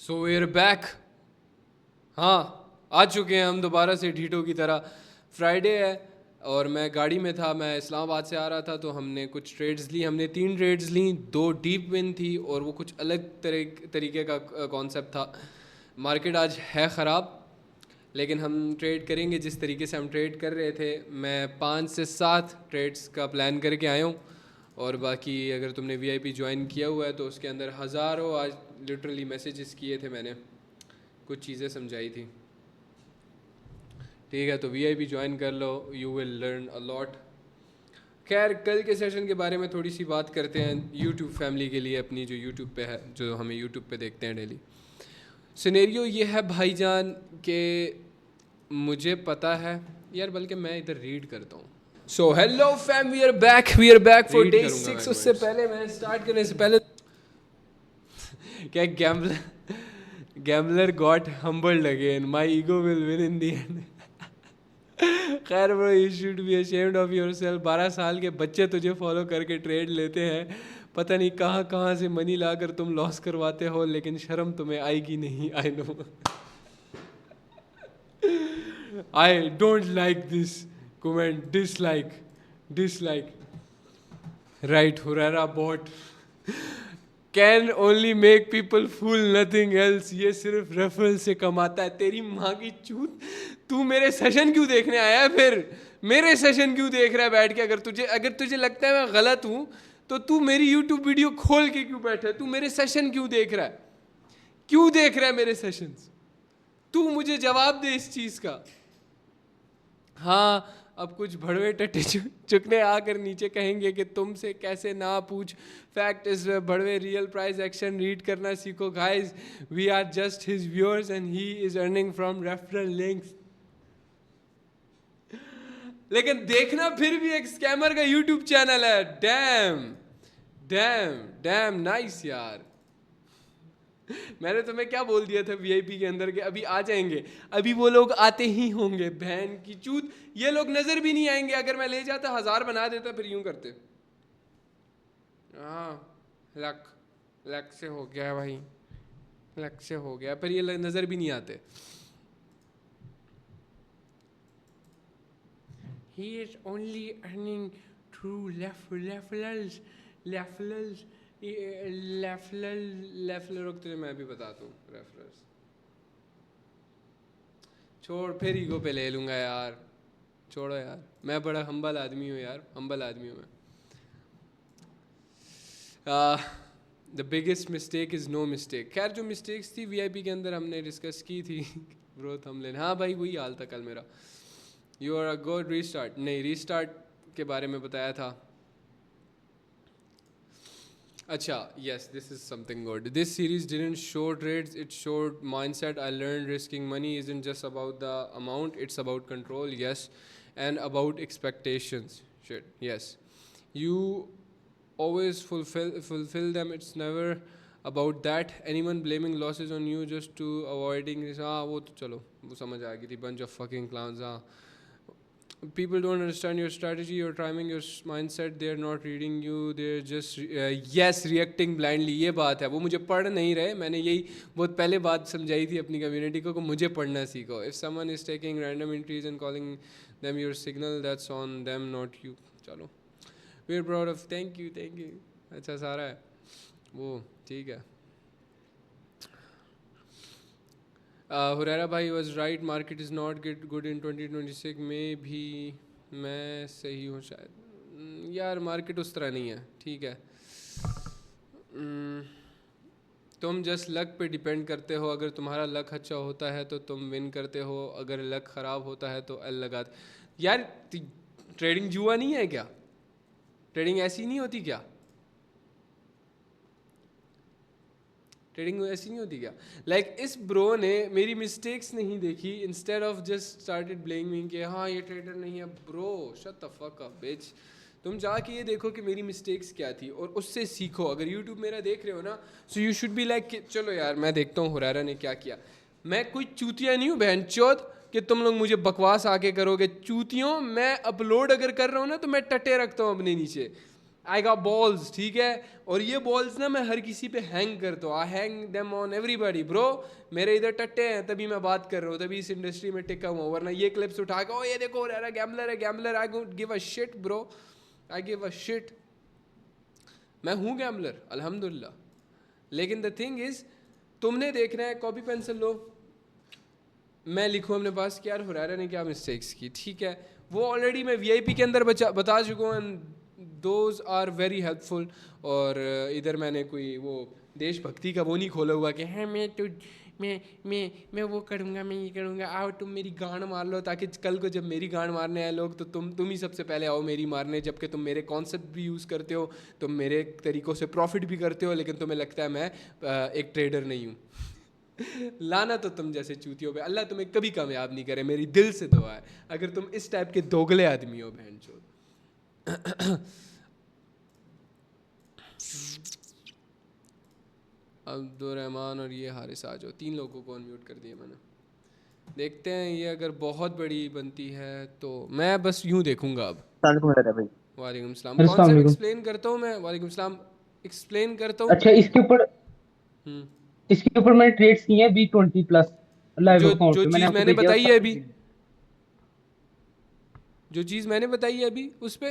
So where back. हाँ, आ चुके हैं हम दोबारा से ढीठों की तरह। फ्राइडे है और मैं गाड़ी में था, मैं इस्लामाबाद से आ रहा था, तो हमने कुछ ट्रेड्स ली। हमने 3 ट्रेड्स ली, 2 डीप विन थी और वो कुछ अलग तरीके का कॉन्सेप्ट था। मार्केट आज है ख़राब, लेकिन हम ट्रेड करेंगे जिस तरीके से हम ट्रेड कर रहे थे। मैं 5 से 7 ट्रेड्स का प्लान करके आया हूँ। और बाकी अगर तुमने वीआईपी ज्वाइन किया हुआ है तो उसके अंदर हज़ारों आज लिटरली मैसेजेस किए थे मैंने, कुछ चीज़ें समझाई थी। ठीक है, तो वीआईपी ज्वाइन कर लो, you will learn a lot. खैर, कल के सेशन के बारे में थोड़ी सी बात करते हैं यूट्यूब फैमिली के लिए, अपनी जो यूट्यूब पे है, जो हमें यूट्यूब पे देखते हैं डेली। सिनेरियो ये है भाईजान कि मुझे पता है यार, बल्कि मैं इधर रीड करता हूँ। So hello fam, we are back for day 6। उससे पहले मैं स्टार्ट करने से पहले क्या gambler got humbled again, my ego will win in the end. खैर bro, you should be ashamed of yourself. 12 साल के बच्चे तुझे फॉलो करके ट्रेड लेते हैं, पता नहीं कहाँ कहाँ से मनी लाकर तुम लॉस करवाते हो, लेकिन शर्म तुम्हें आएगी नहीं। I know, I don't like this comment, dislike right. Huraira bot can only make people fool, nothing else. ये सिर्फ रेफरल से कमाता है। तेरी माँ की चूत, तू मेरे सेशन क्यों देखने आया है? फिर मेरे सेशन क्यों देख रहा है बैठ के? अगर तुझे लगता है मैं गलत हूँ तो तू मेरी यूट्यूब वीडियो खोल के क्यों बैठा है? तू मेरे सेशन क्यों देख रहा है? क्यों देख रहा है मेरे सेशंस? तू मुझे जवाब दे इस चीज़ का। हाँ, अब कुछ भड़वे टट्टे चुकने आकर नीचे कहेंगे कि तुमसे कैसे ना पूछ। फैक्ट इज भड़वे रियल प्राइस एक्शन रीड करना सीखो guys. We are just his viewers and he is earning from referral links. लेकिन देखना फिर भी एक स्कैमर का यूट्यूब चैनल है। डैम डैम डैम नाइस यार। मैंने तुम्हें क्या बोल दिया था वीआईपी के अंदर के अभी आ जाएंगे? अभी वो लोग आते ही होंगे, बहन की चूत। ये लोग नजर भी नहीं आएंगे। अगर मैं ले जाता 1000 बना देता, फिर यूं करते। हाँ, लक लक से हो गया भाई, लक से हो गया, पर ये नजर भी नहीं आते। He is only earning through referrals रुक, तुझे मैं भी बताता हूँ रेफरल्स। छोड़, फिर ईगो पे ले लूँगा यार, छोड़ो यार। मैं बड़ा हम्बल आदमी हूँ यार, हम्बल आदमी हूँ मैं। The biggest mistake is no mistake. खैर, जो मिस्टेक्स थी वीआईपी के अंदर हमने डिस्कस की थी। ब्रो थंबनेल, हाँ भाई वही हाल था कल मेरा। You are a good restart, नहीं रीस्टार्ट के बारे में बताया था। अच्छा, yes, this is something good. This series didn't show trades, it showed mindset. I learned risking money isn't just about the amount, it's about control, yes, and about expectations. Shit, yes. You always fulfill them. It's never about that. Anyone blaming losses on you just to avoiding this, हाँ वो तो चलो वो समझ आ गई थी, bunch of fucking clowns। हाँ, people don't understand your strategy, your timing, your mindset. They're not reading you, they're just yes, reacting blindly। ये बात है, वो मुझे पढ़ नहीं रहे। मैंने यही बहुत पहले बात समझाई थी अपनी कम्युनिटी को कि मुझे पढ़ना सीखो। if someone is taking random entries and calling them your signal, that's on them, not you। चलो, we're proud of, thank you। अच्छा सारा है वो, ठीक है। हुरैरा भाई was right, market is not get good in 2026 में भी। मैं सही हूँ शायद यार, मार्केट उस तरह नहीं है, ठीक है। तुम जस्ट लक पे डिपेंड करते हो। अगर तुम्हारा लक अच्छा होता है तो तुम विन करते हो, अगर लक ख़राब होता है तो एल लगा। यार ट्रेडिंग जुआ नहीं है क्या? ट्रेडिंग ऐसी नहीं होती क्या? ट्रेडिंग ऐसी नहीं होती क्या? लाइक इस ब्रो ने मेरी मिस्टेक्स नहीं देखी, instead of just started blaming कि हाँ ये ट्रेडर नहीं है। Bro shut the fuck up bitch. तुम जाके ये देखो कि मेरी मिस्टेक्स क्या थी और उससे सीखो। अगर यूट्यूब मेरा देख रहे हो ना, so you should be like चलो यार मैं देखता हूँ हुरैरा ने क्या किया। मैं कोई चूतिया नहीं हूँ बहन चौथ कि तुम लोग मुझे बकवास आके करोगे। चूतियों, मैं अपलोड अगर कर रहा हूँ ना तो मैं टटे रखता हूँ अपने नीचे। आई गॉट बॉल्स, ठीक है, और ये बॉल्स ना मैं हर किसी पे हैंग करता हूँ, I hang them on everybody bro. मेरे इधर टट्टे हैं तभी मैं बात कर रहा हूँ, तभी इस इंडस्ट्री में टिका हुआ, वरना ये क्लिप्स उठा के ओ ये देखो यार गैम्बलर है gambler, I don't give a shit bro, I give a shit. मैं हूँ गैम्बलर अल्हम्दुलिल्लाह, लेकिन द थिंग इज तुमने देखना है, कॉपी पेंसिल लो, मैं लिखूँ अपने पास कि यार हुरैरा ने क्या मिस्टेक्स की, ठीक है, वो ऑलरेडी मैं वीआईपी के अंदर बता चुका हूँ, and those are very helpful. और इधर मैंने कोई वो देशभक्ति का वो नहीं खोला हुआ कि हाँ मैं वो करूँगा, मैं ये करूँगा, आओ तुम मेरी गांड मार लो, ताकि कल को जब मेरी गांड मारने आए लोग तो तुम ही सबसे पहले आओ मेरी मारने, जबकि तुम मेरे कॉन्सेप्ट भी यूज़ करते हो, तुम मेरे तरीक़ों से प्रॉफिट भी करते हो, लेकिन तुम्हें लगता है मैं एक ट्रेडर नहीं हूँ। लाना तो तुम जैसे चूतियों पे, अल्लाह तुम्हें कभी कामयाब नहीं करे, मेरी दिल से दुआ है, अगर तुम इस टाइप के दोगले आदमी हो बहन चोद। अब्दुलरहमान और ये हारिस आ जाओ, 3 लोगों को अनम्यूट कर दिया मैंने। देखते हैं ये अगर बहुत बड़ी बनती है तो मैं बस यूं देखूंगा अब। भाई। वालेकुम सलाम, अस्सलाम कॉन्सेप्ट वालेकुम। एक्सप्लेन करता हूँ मैं, वालेकुम सलाम, एक्सप्लेन करता हूँ। अच्छा, हम्म, इसके ऊपर मैंने ट्रेड्स किए हैं B20+ लाइव जो अकाउंट जो पे, मैंने चीज़ आपको मैंने भेजा है बताई उसका। है अभी, जो चीज़ मैंने बताई है अभी उस पे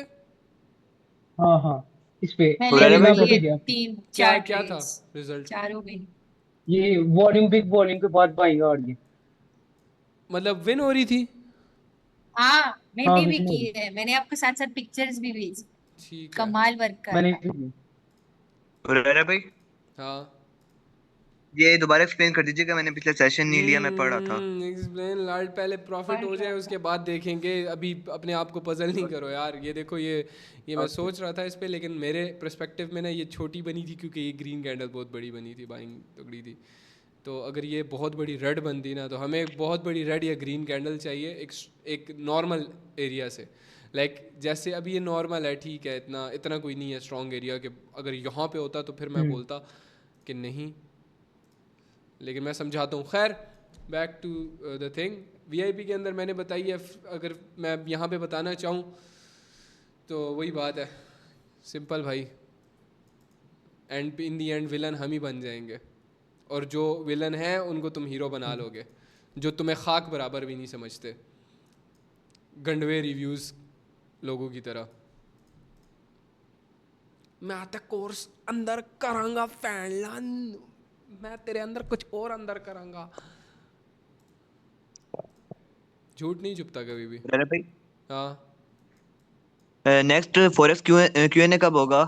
हाँ हाँ, इस पे मैं हुरैरा लेके पहले मैं भाई आपको गई है भेजा। तीन क्या चार क्या था ट्रेड्स, रिजल्ट? चारों गई। ये बिग वॉल्यूम के बाद बाइंग आ रही है। मतलब विन हो रही थी? हाँ हाँ, मैंने भी विन हो की रही। है, मैंने आपको साथ साथ पिक्चर्स भी भेजी। ठीक है। कमाल वर्क कर मैंने रहा है। भेजी। हुरैरा भाई, हाँ, ये दोबारा एक्सप्लेन कर दीजिएगा, मैंने पिछले सेशन नहीं लिया, मैं पढ़ रहा था। एक्सप्लेन लार्ड, पहले प्रॉफिट पढ़ हो रहा जाए उसके था। बाद देखेंगे, अभी अपने आप को पजल नहीं करो यार। ये देखो ये मैं ओके। सोच रहा था इस पे, लेकिन मेरे पर्सपेक्टिव में ना ये छोटी बनी थी क्योंकि ये ग्रीन कैंडल बहुत बड़ी बनी थी, बाइंग तगड़ी थी। तो अगर ये बहुत बड़ी रेड बनती ना, तो हमें एक बहुत बड़ी रेड या ग्रीन कैंडल चाहिए एक नॉर्मल एरिया से। लाइक जैसे अभी ये नॉर्मल है, ठीक है, इतना इतना कोई नहीं है स्ट्रॉन्ग एरिया कि अगर यहाँ पे होता तो फिर मैं हम्म। बोलता कि नहीं, लेकिन मैं समझाता हूँ। खैर, back to the thing, VIP के अंदर मैंने बताई है, अगर मैं यहाँ पे बताना चाहूँ तो वही बात है, सिंपल भाई, and in the and villain हम ही बन जाएंगे, और जो विलन है उनको तुम हीरो बना लोगे, जो तुम्हें खाक बराबर भी नहीं समझते, गंडवे रिव्यूज़ लोगों की तरह। मैं आता कोर्स अंदर करांगा फैनलान, मैं तेरे अंदर कुछ और अंदर करांगा। झूठ नहीं छुपता कभी भी। हुरैरा भाई, हाँ नेक्स्ट फॉरेक्स क्यूएनए कब होगा?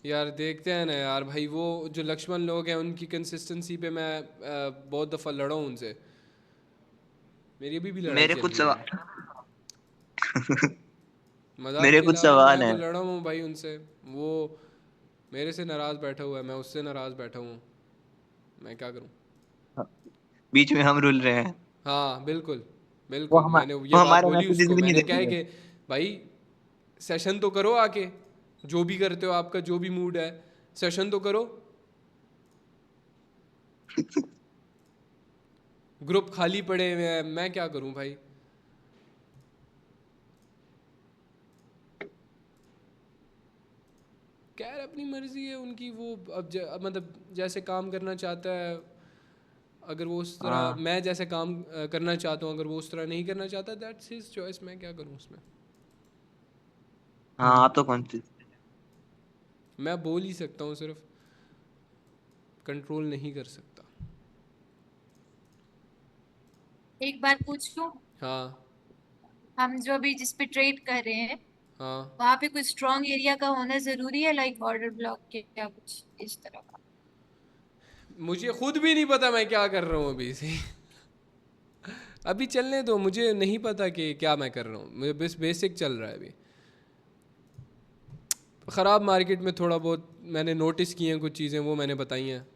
यार, देखते हैं ना यार भाई, वो जो लक्ष्मण लोग हैं उनकी कंसिस्टेंसी पे मैं बहुत दफ़ा लड़ा हूँ उनसे, मेरी अभी भी लड़ाई मेरे चल कुछ रही है। सवाल मजाक मेरे के कुछ अलावा सवाल मैं तो हैं। लड़ा हूँ भाई उनसे, वो मेरे से नाराज़ बैठा हुआ है, मैं उससे नाराज़ बैठा हूँ, मैं क्या करूँ? बीच में हम रुल रहे हैं। हाँ बिल्कुल वो बिल्कुल, हम मैंने वो ये बात हमारे बोली मैसेजेस उसको, भी नहीं मैंने क्या है देखती है। कि भाई सेशन तो करो आके, जो भी करते हो आपका जो भी मूड है, सेशन तो करो, ग्रुप खाली पड़े हुए हैं, मैं क्या करूं भाई? खैर अपनी मर्जी है उनकी, वो अब मतलब जैसे काम करना चाहता है, अगर वो उस तरह, हाँ मैं जैसे काम करना चाहता हूँ, अगर वो उस तरह नहीं करना चाहता, दैट्स हिज चॉइस, मैं क्या करूँ उसमें? हाँ, आप तो कौन सी। मैं बोल ही सकता हूँ सिर्फ, कंट्रोल नहीं कर सकता। एक बार पूछ लूं, हाँ हम जो अभी जिस पे ट्रेड कर रहे हैं हाँ, वहां पे कुछ स्ट्रॉन्ग एरिया का होना जरूरी है, लाइक ऑर्डर ब्लॉक के या कुछ इस तरह का? मुझे खुद भी नहीं पता मैं क्या कर रहा हूँ अभी से। अभी चलने दो, मुझे नहीं पता कि क्या मैं कर रहा हूँ, मुझे बस बेसिक चल रहा है अभी। ख़राब मार्केट में थोड़ा बहुत मैंने नोटिस किए हैं कुछ चीज़ें, वो मैंने बताई हैं।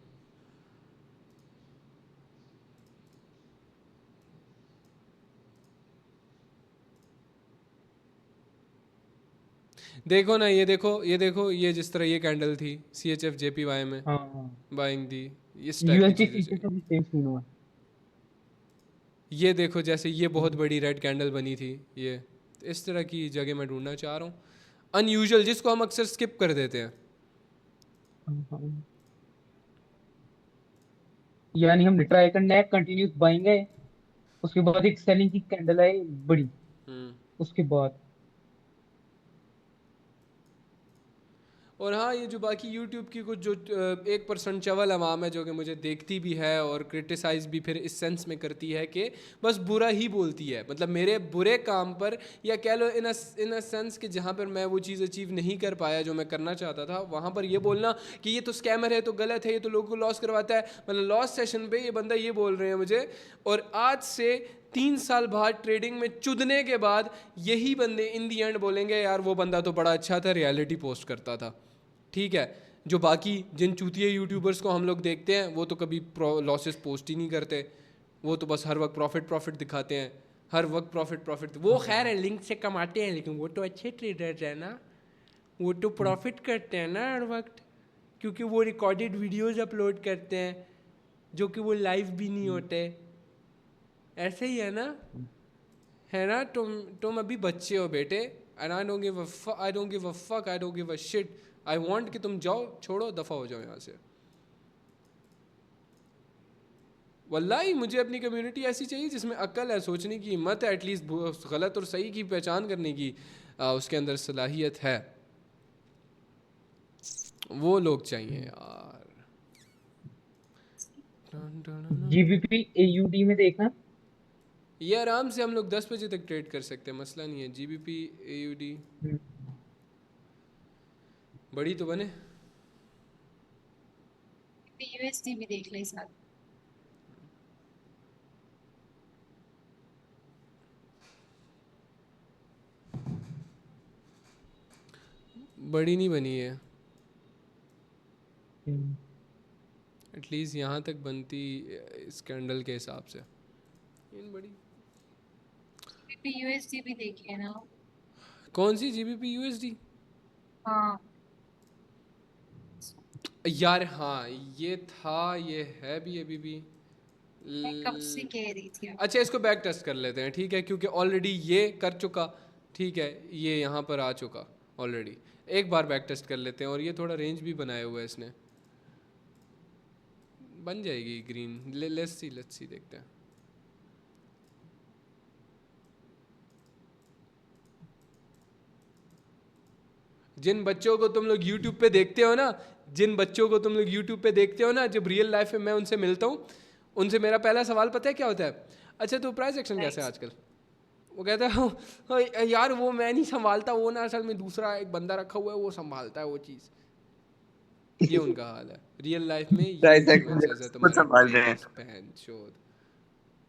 देखो ना, ये देखो ये देखो, ये जिस तरह ये कैंडल थी CHF JPY में हाँ हाँ, बाइंग दी, इस टाइप की USD चीज़ें फ्यूचर चाहिए। का भी सेम सीन हुआ। ये देखो जैसे ये बहुत हम्म। बड़ी रेड कैंडल बनी थी, ये इस तरह की जगह मैं ढूंढना चाह रहा हूँ। अनयूजुअल, जिसको हम अक्सर स्किप कर देते हैं। हाँ। यानी हमने ट्राई करना है, कंटिन्यूस बाइंग है, उसके बाद एक सेलिंग की कैंडल है बड़ी, हम्म। उसके बाद और हाँ, ये जो बाकी यूट्यूब की कुछ जो 1% चवल अवाम है जो कि मुझे देखती भी है और क्रिटिसाइज़ भी फिर इस सेंस में करती है कि बस बुरा ही बोलती है, मतलब मेरे बुरे काम पर, या कह लो इन अ सेंस कि जहाँ पर मैं वो चीज़ अचीव नहीं कर पाया जो मैं करना चाहता था, वहाँ पर ये बोलना कि ये तो स्कैमर है, तो गलत है, ये तो लोगों को लॉस करवाता है। मतलब लॉस सेशन पे ये बंदा ये बोल रहे हैं मुझे, और आज से 3 साल बाद ट्रेडिंग में चुदने के बाद यही बंदे इन दी एंड बोलेंगे यार वो बंदा तो बड़ा अच्छा था, रियलिटी पोस्ट करता था। ठीक है, जो बाकी जिन चूतिए यूट्यूबर्स को हम लोग देखते हैं वो तो कभी लॉसेस पोस्ट ही नहीं करते, वो तो बस हर वक्त प्रॉफिट प्रॉफिट दिखाते हैं, हर वक्त प्रॉफिट प्रॉफिट। वो खैर है लिंक से कमाते हैं, लेकिन वो तो अच्छे ट्रेडर्स हैं ना, वो तो प्रॉफिट करते हैं ना हर वक्त, क्योंकि वो रिकॉर्डेड वीडियोस अपलोड करते हैं जो कि वो लाइव भी नहीं होते। ऐसे ही है ना? तुम अभी बच्चे हो बेटे, and I don't give a fuck, I don't give a shit. I want कि तुम जाओ, छोड़ो, दफा हो जाओ यहाँ से। वल्लाही मुझे अपनी कम्युनिटी ऐसी चाहिए जिसमें अक्ल है, सोचने की हिम्मत है, एटलीस्ट गलत और सही की पहचान करने की उसके अंदर सलाहियत है। वो लोग चाहिए यार। जीबीपी एयूडी में देखना। ये आराम से हम लोग 10 बजे तक ट्रेड कर सकते हैं, मसला नहीं है। जीबीपी एयूडी हम्म, बड़ी तो बने। यूएसडी भी देख ले साथ। बड़ी नहीं बनी है, हम्म, एटलीस्ट यहाँ तक बनती इस कैंडल के हिसाब से। इन बड़ी यूएसडी भी देखिए ना। कौन सी जीबीपी यूएसडी? हाँ, यार हाँ, ये था, ये है भी अभी भी। मैं कब से कह रही थी अच्छा, आपको। इसको बैक टेस्ट कर लेते हैं, ठीक है, क्योंकि ऑलरेडी ये कर चुका। ठीक है, ये यहाँ पर आ चुका ऑलरेडी। एक बार बैक टेस्ट कर लेते हैं, और ये थोड़ा रेंज भी बनाया हुआ है इसने, बन जाएगी ग्रीन। लेट्स सी देखते हैं। जिन बच्चों को तुम लोग यूट्यूब पे देखते हो ना, जिन बच्चों को तुम लोग यूट्यूब पे देखते हो ना, जब रियल लाइफ में मैं उनसे मिलता हूँ, उनसे मेरा पहला सवाल पता है क्या होता है? अच्छा, तो प्राइस एक्शन कैसे है आजकल? वो कहता है "हाँ, यार वो मैं नहीं संभालता, वो ना असल में दूसरा एक बंदा रखा हुआ है, वो संभालता है वो चीज़।" ये उनका हाल है रियल लाइफ में। ये प्राइस इन्फ्लुएंसर्स है एक्शन खुद तुम्हारे संभाल रहे हैं। ट्रेडर्स, बहन चोद।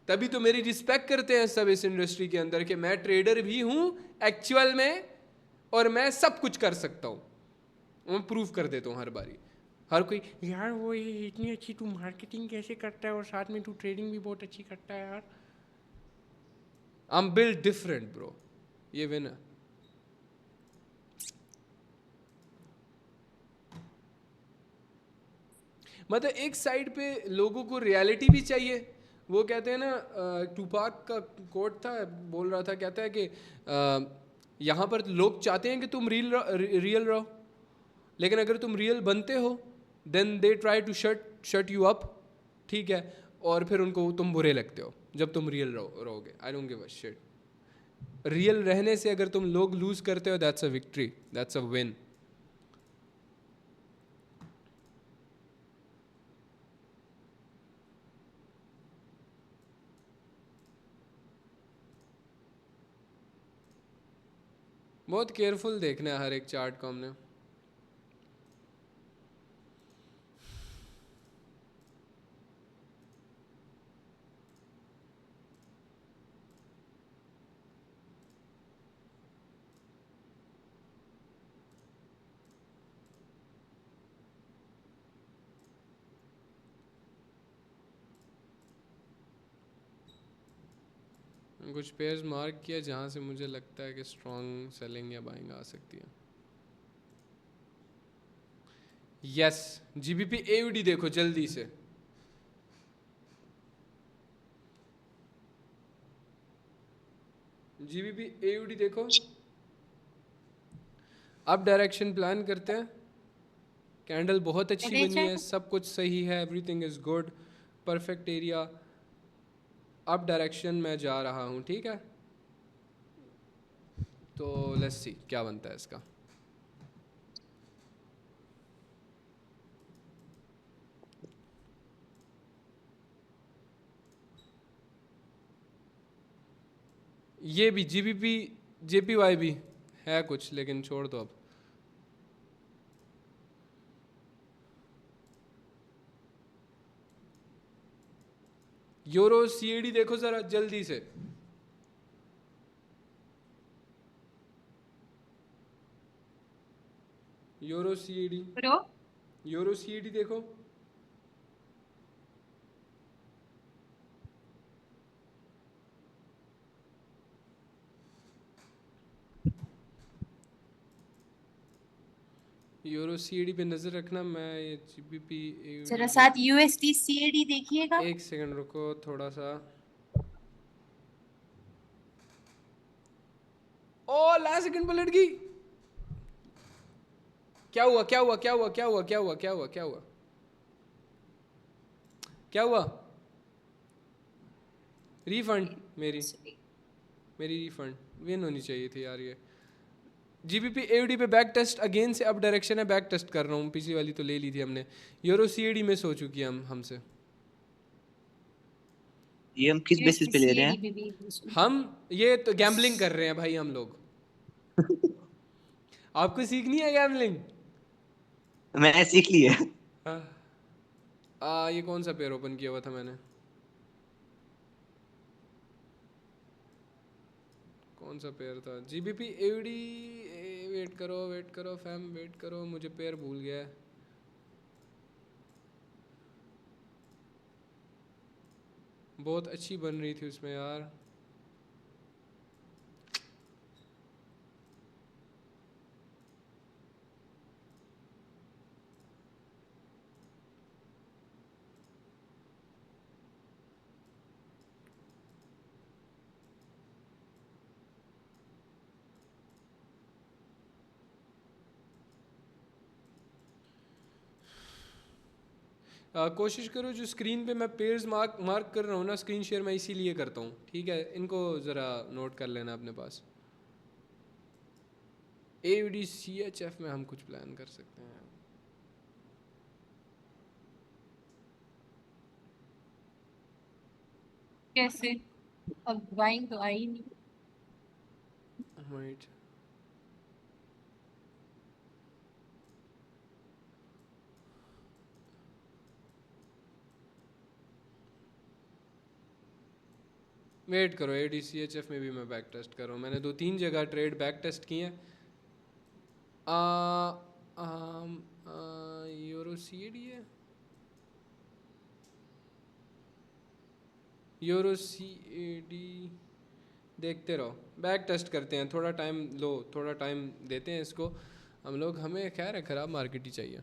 तभी तो मेरी रिस्पेक्ट करते हैं सब इस इंडस्ट्री के अंदर, कि मैं ट्रेडर भी हूँ एक्चुअल में, और मैं सब कुछ कर सकता हूँ। मैं प्रूव कर देता हूँ हर बारी। हर कोई यार वो ये इतनी अच्छी तू मार्केटिंग कैसे करता है, और साथ में तू ट्रेडिंग भी बहुत अच्छी करता है यार। I am build different bro, ये विन है। मतलब एक साइड पे लोगों को रियलिटी भी चाहिए। वो कहते हैं ना, टूपाक का कोट था, बोल रहा था, कहता है कि यहाँ पर लोग चाहते हैं कि तुम रियल रहो, लेकिन अगर तुम रियल बनते हो then they try to shut you up. ठीक है, और फिर उनको तुम बुरे लगते हो जब तुम रियल रहोगे। I don't give a shit. Real रहने से अगर तुम लोग लूज करते हो, that's a victory, that's a win. बहुत केयरफुल देखना है हर एक चार्ट को हमने। कुछ पेयर्स मार्क किया जहाँ से मुझे लगता है कि स्ट्रॉन्ग सेलिंग या बाइंग आ सकती है। यस, जीबीपी एयूडी देखो जल्दी से। जीबीपी एयूडी देखो, अब डायरेक्शन प्लान करते हैं। कैंडल बहुत अच्छी चले बनी है, जाए। सब कुछ सही है, everything is good, perfect area. अब डायरेक्शन में जा रहा हूँ, ठीक है। तो लेट्स सी क्या बनता है इसका। ये भी जीबीपी जेपीवाई भी है कुछ, लेकिन छोड़ दो अब। यूरो सीएडी देखो जरा जल्दी से। Euro CAD, bro euro CAD देखो। यूरो सीएडी पे नजर रखना। मैं ये जीबीपी जरा एडी पे साथ यूएसडी सीएडी देखिएगा। एक सेकंड रुको थोड़ा सा। ओ लास्ट सेकंड पलट गई। क्या हुआ क्या हुआ क्या हुआ क्या हुआ क्या हुआ क्या हुआ क्या हुआ क्या हुआ? रिफंड मेरी मेरी रिफंड विन होनी चाहिए थी यार। ये जीबीपी एडी पे बैक टेस्ट अगेन से अब डायरेक्शन है, बैक टेस्ट कर रहा हूँ। पिछली वाली तो ले ली थी हमने। यूरो सीएडी मिस हो चुकी है हमसे। ये हम किस बेसिस यूएसडी पे ले रहे सीएडी हैं? भी भी- हम ये तो गैम्बलिंग कर रहे हैं भाई हम लोग। आपको सीखनी है गैम्बलिंग? मैं सीख ली है। ये कौन सा पेयर ओपन किया हुआ था मैंने? कौन सा पेयर था? GBP AD. वेट करो फैम, वेट करो, मुझे पेयर भूल गया है। बहुत अच्छी बन रही थी उसमें यार। कोशिश करो जो स्क्रीन पे मैं पेयर्स मार्क कर रहा हूँ ना, स्क्रीन शेयर मैं इसीलिए करता हूँ, ठीक है। इनको ज़रा नोट कर लेना अपने पास। AUDCHF में हम कुछ प्लान कर सकते हैं। कैसे? अब बाइंग तो आई नहीं। राइट। वेट करो, AUDCHF में भी मैं बैक टेस्ट कर रहा हूँ। मैंने 2-3 जगह ट्रेड बैक टेस्ट किए हैं। यूरो CAD है, यूरो CAD देखते रहो, बैक टेस्ट करते हैं। थोड़ा टाइम लो, थोड़ा टाइम देते हैं इसको हम लोग। हमें खैर है ख़राब मार्केट ही चाहिए।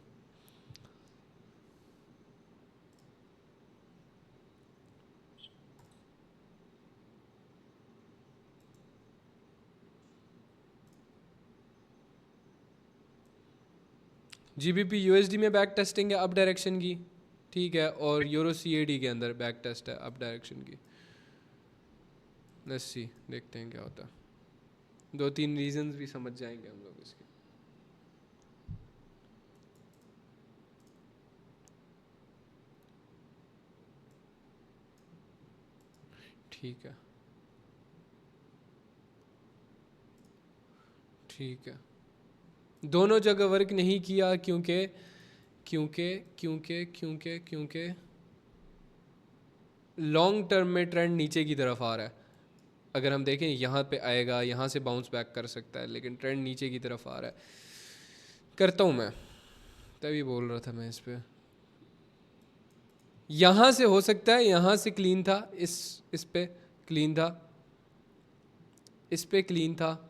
GBP USD में बैक टेस्टिंग है अप डायरेक्शन की, ठीक है। और यूरो CAD के अंदर बैक टेस्ट है अप डायरेक्शन की। लेट्स सी, देखते हैं क्या होता है। 2-3 रीजंस भी समझ जाएंगे हम लोग इसके। ठीक है ठीक है। दोनों जगह वर्क नहीं किया क्योंकि क्योंकि क्योंकि क्योंकि क्योंकि लॉन्ग टर्म में ट्रेंड नीचे की तरफ आ रहा है। अगर हम देखें यहाँ पे आएगा, यहाँ से बाउंस बैक कर सकता है, लेकिन ट्रेंड नीचे की तरफ आ रहा है। करता हूँ मैं, तभी बोल रहा था मैं इस पे। यहाँ से हो सकता है, यहाँ से क्लीन था, इस पे क्लीन था, इस पे क्लीन था।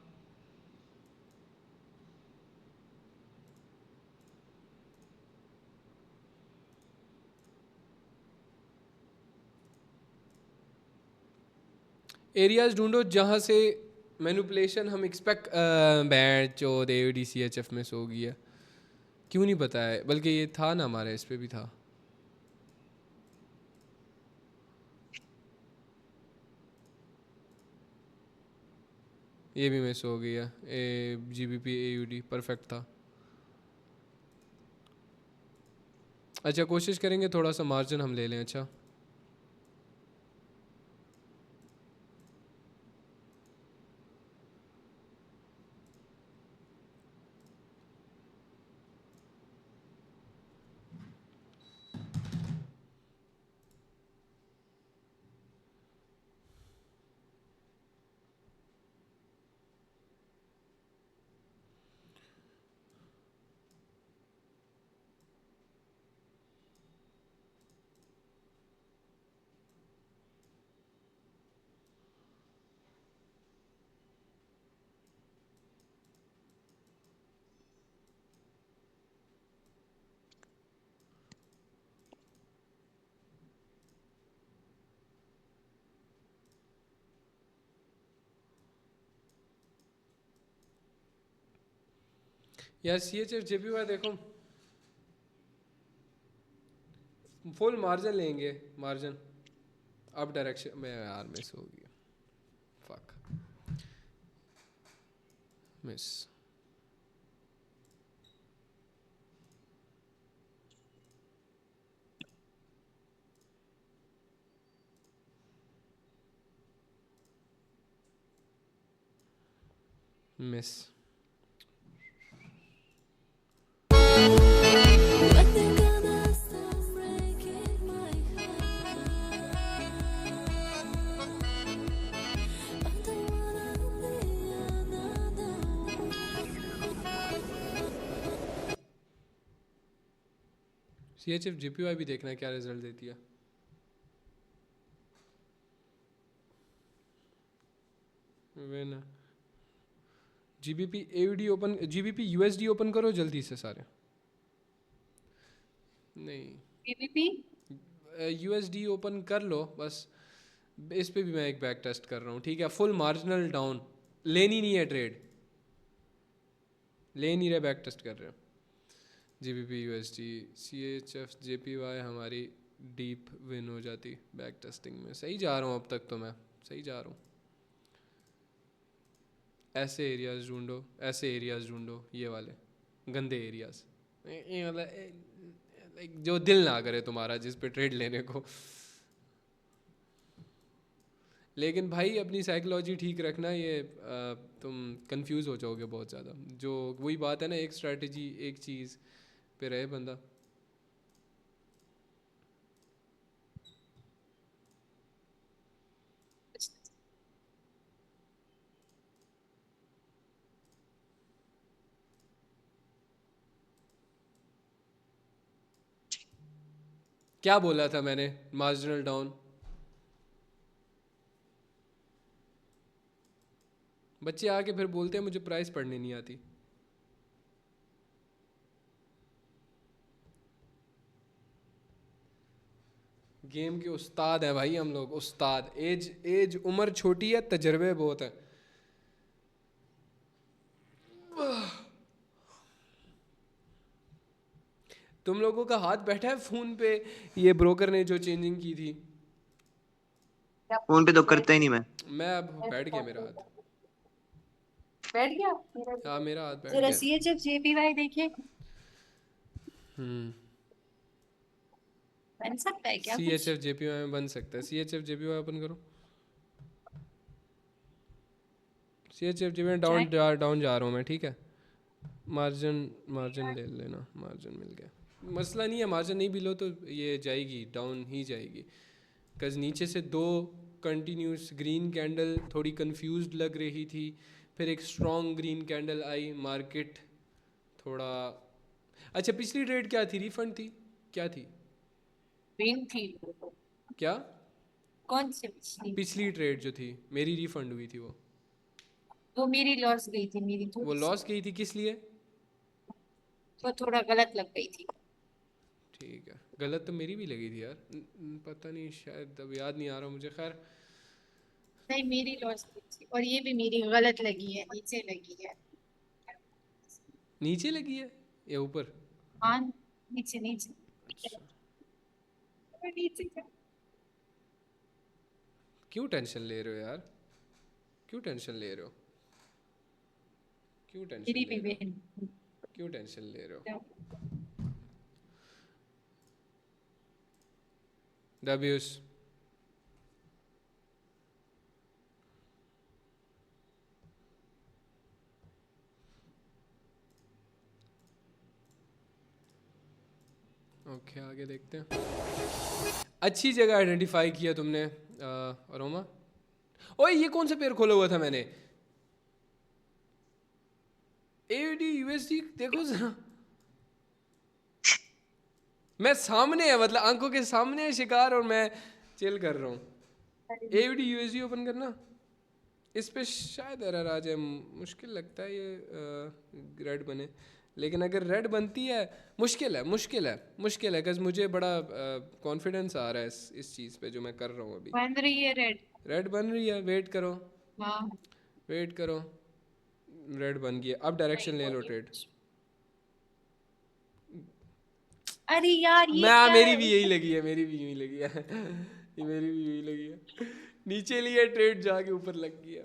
एरियाज ढूंढो जहाँ से मैनिपुलेशन हम एक्सपेक्ट बैट जो DCHF में सो गई है, क्यों नहीं पता है, बल्कि ये था ना हमारे इस पे भी था। ये भी मिस हो गई है, GBP AUD परफेक्ट था। अच्छा कोशिश करेंगे थोड़ा सा मार्जिन हम ले लें। अच्छा यार CHF JPY देखो, फुल मार्जिन लेंगे, मार्जिन अप डायरेक्शन में। यार मिस हो गया, fuck miss. Miss. CHF JPY भी देखना है क्या रिजल्ट देती है। Vena GBP AUD open, GBP USD open करो जल्दी से सारे। नहीं GBP USD ओपन कर लो बस। इस पे भी मैं एक बैक टेस्ट कर रहा हूँ, ठीक है। फुल मार्जिनल डाउन, लेनी नहीं है ट्रेड, ले नहीं रहे, बैक टेस्ट कर रहे हैं। GBP USD CHF JPY हमारी डीप विन हो जाती बैक टेस्टिंग में। सही जा रहा हूँ अब तक तो, मैं सही जा रहा हूँ। ऐसे एरियाज ढूंढो, ऐसे एरियाज ढूंढो, ये वाले गंदे एरियाज, ये मतलब लाइक जो दिल ना करे तुम्हारा जिस पे ट्रेड लेने को। लेकिन भाई अपनी साइकोलॉजी ठीक रखना, ये तुम कंफ्यूज हो जाओगे बहुत ज़्यादा। जो वही बात है ना, एक स्ट्रैटेजी एक चीज़ पे रहे बंदा। क्या बोला था मैंने, मार्जिनल डाउन। बच्चे आके फिर बोलते हैं मुझे प्राइस पढ़नी नहीं आती। गेम के उस्ताद हैं भाई हम लोग, उस्ताद। एज एज उम्र छोटी है, तजर्बे बहुत हैं। तुम लोगों का हाथ बैठा है फोन पे, ये ब्रोकर ने जो चेंजिंग की थी। फोन पे तो करता ही नहीं मैं। मैं अब बैठ गया मेरा हाथ। बैठ गया। हाँ मेरा हाथ बैठ जरा गया। CHF JPY देखिए, हम्म बन सकता है क्या कुछ? CHF JPY में बन सकता है। CHF JPY ओपन करो। CHF JPY चाहे डाउन जा रहा हूँ मैं, ठीक है। मार्जिन मार्जिन ले लेना, मार्जिन मिल गया। मसला नहीं है, मार्जिन नहीं भी लो तो ये जाएगी, डाउन ही जाएगी। कज नीचे से दो कंटिन्यूस ग्रीन कैंडल थोड़ी कंफ्यूज्ड लग रही थी, फिर एक स्ट्रॉन्ग ग्रीन कैंडल आई, मार्केट थोड़ा। अच्छा पिछली ट्रेड क्या थी, रिफंड थी क्या थी? विन थी। क्या कौन सी पिछली? पिछली ट्रेड जो थी मेरी, रिफंड हुई थी वो। वो मेरी लॉस गई थी, मेरी वो थोड़ी सी। लॉस गई थी किस लिए? वो थोड़ा गलत लग गई थी। ठीक है, गलत तो मेरी भी लगी थी यार। पता नहीं, शायद अब याद नहीं आ रहा मुझे। खैर नहीं मेरी लॉस हुई थी और ये भी मेरी गलत लगी है, नीचे लगी है। नीचे लगी है या ऊपर? हाँ नीचे नीचे। अच्छा, नीचे क्या? क्यों टेंशन ले रहे हो यार? क्यों टेंशन ले रहे हो? क्यों टेंशन मेरी ले भी रहे हो? बहन। क्यों टेंशन ले रहे हो? W's. ओके आगे देखते हैं। अच्छी जगह आइडेंटिफाई किया तुमने अरोमा। ओए ये कौन सा पेयर खोला हुआ था मैंने? AUD USD देखो जरा। मैं सामने है, मतलब आंखों के सामने है शिकार और मैं चिल कर रहा हूँ। AUD USD ओपन करना, इस पे शायद एरर आ जाए, मुश्किल लगता है ये रेड बने, लेकिन अगर रेड बनती है मुश्किल है, मुश्किल है, मुश्किल है, बिकॉज मुझे बड़ा कॉन्फिडेंस आ रहा है इस चीज़ पे जो मैं कर रहा हूँ अभी। बन रही है रेड। रेड बन रही है, वेट करो, हाँ वेट करो, रेड बन गई है, अब डायरेक्शन ले लो वही। ट्रेड। अरे यार ये मैं क्या मेरी है? भी यही लगी है, मेरी भी यही लगी है ये मेरी भी यही लगी है, नीचे लिया ट्रेड जाके ऊपर लग गया।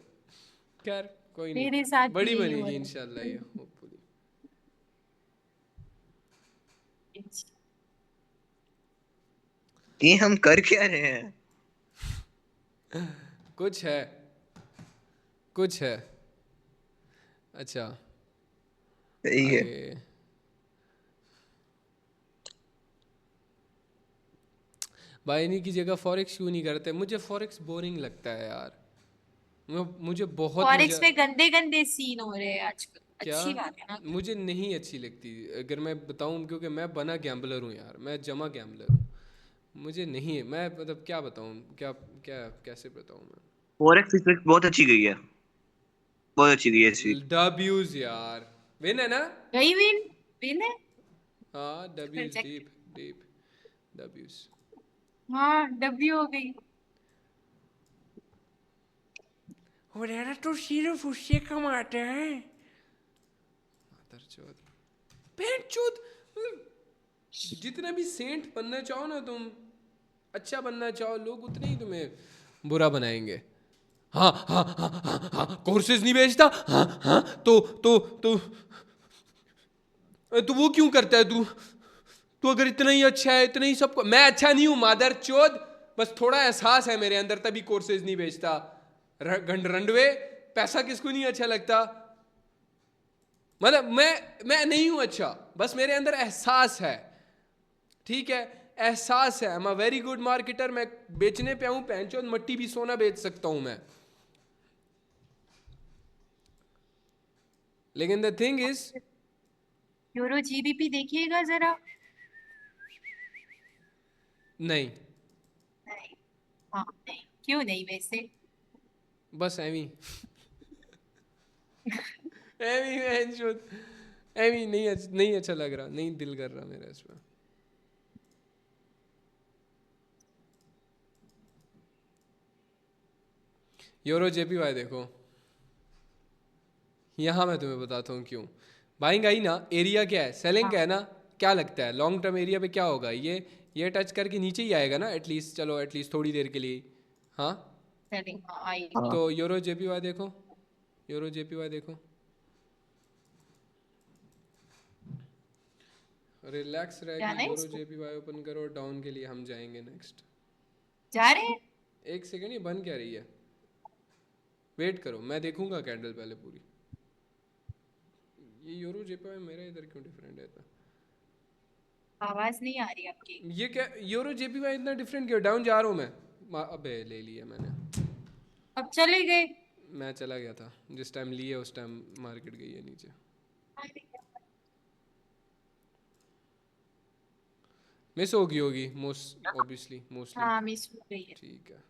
खैर कोई नहीं, मेरे साथ भी बड़ी यही हो बनेगी रहा इंशाल्लाह ये, होपफुली। है। ये हम कर क्या रहे हैं? कुछ है, कुछ है। अच्छा सही है। आगे बाइनी की जगह फॉरेक्स क्यों नहीं करते? मुझे फॉरेक्स बोरिंग लगता है यार, मुझे बहुत फॉरेक्स मजा। में गंदे गंदे सीन हो रहे हैं आजकल, क्या? अच्छी बात है ना। मुझे नहीं अच्छी लगती अगर मैं बताऊं, क्योंकि मैं बना गैम्बलर हूँ यार, मैं जमा गैम्बलर हूँ, मुझे नहीं है, मैं मतलब क्या बताऊं, क्या क्या कैसे बताऊं मैं। फॉरेक्स ट्रिक बहुत अच्छी गई है, बहुत अच्छी गई है इसकी। डब्यूज यार, विन है ना? गई विन। विन है। हाँ फिर डब्यूज, check। डीप डीप डब्यूज। हाँ डब्ल्यू हो गई। और तो सिर्फ उससे कमाते हैं मादरचोद, पेंटचोद। जितना भी सेंट बनना चाहो ना तुम, अच्छा बनना चाहो, लोग उतने ही तुम्हें बुरा बनाएंगे। हाँ हाँ हाँ हाँ हाँ, कोर्सेज नहीं बेचता, हाँ हाँ, तो वो क्यों करता है तू? तू अगर इतना ही अच्छा है, इतना ही सबको, मैं अच्छा नहीं हूं मादर चोद, बस थोड़ा एहसास है मेरे अंदर, तभी कोर्सेज नहीं बेचता। घंड रंडवे, पैसा किसको नहीं अच्छा लगता? मतलब मैं नहीं हूं अच्छा, बस मेरे अंदर एहसास है, ठीक है, एहसास है। I am a very good marketer, मैं बेचने पे हूं, पैंचोद मट्टी भी सोना बेच सकता हूं मैं। लेकिन the thing is, euro GDP देखिएगा जरा। नहीं, नहीं। हाँ नहीं, क्यों नहीं वैसे? बस एवी एवी पैंचोद, एवी नहीं, नहीं अच्छा लग रहा, नहीं दिल कर रहा मेरा इसमें। यूरो जेपीवाई देखो, यहाँ मैं तुम्हें बताता हूँ क्यों। बाइंग आई ना, एरिया क्या है, सेलिंग हाँ क्या है ना, क्या लगता है लॉन्ग टर्म एरिया पे क्या होगा? ये टच करके नीचे ही आएगा ना एटलीस्ट, चलो एटलीस्ट थोड़ी देर के लिए। हाँ सेलिंग हाँ आई थी। हाँ तो यूरो जेपीवाई देखो, यूरो जेपीवाई देखो, रिलैक्स रह के जाना है यूरो इसको। जेपीवाई ओपन करो, डाउन के लिए हम जाएंगे नेक्स्ट। जा रहे हैं। एक सेकेंड, ये बन क्या रही है, वेट करो मैं देखूंगा कैंडल पहले पूरी। ये यूरो जेपीवाई मेरा इधर क्यों डिफरेंट है इतना? आवाज नहीं आ रही आपकी। ये क्या यूरो जेपीवाई इतना डिफरेंट क्यों? डाउन जा रहा हूँ मैं, अबे ले लिया मैंने, अब चले गए। मैं चला गया था जिस टाइम लिए, उस टाइम मार्केट गई है नीचे। मिस होगी होगी मोस्ट ऑब्वियसली, मोस्टली। हाँ मिस हो गई है। ठीक है,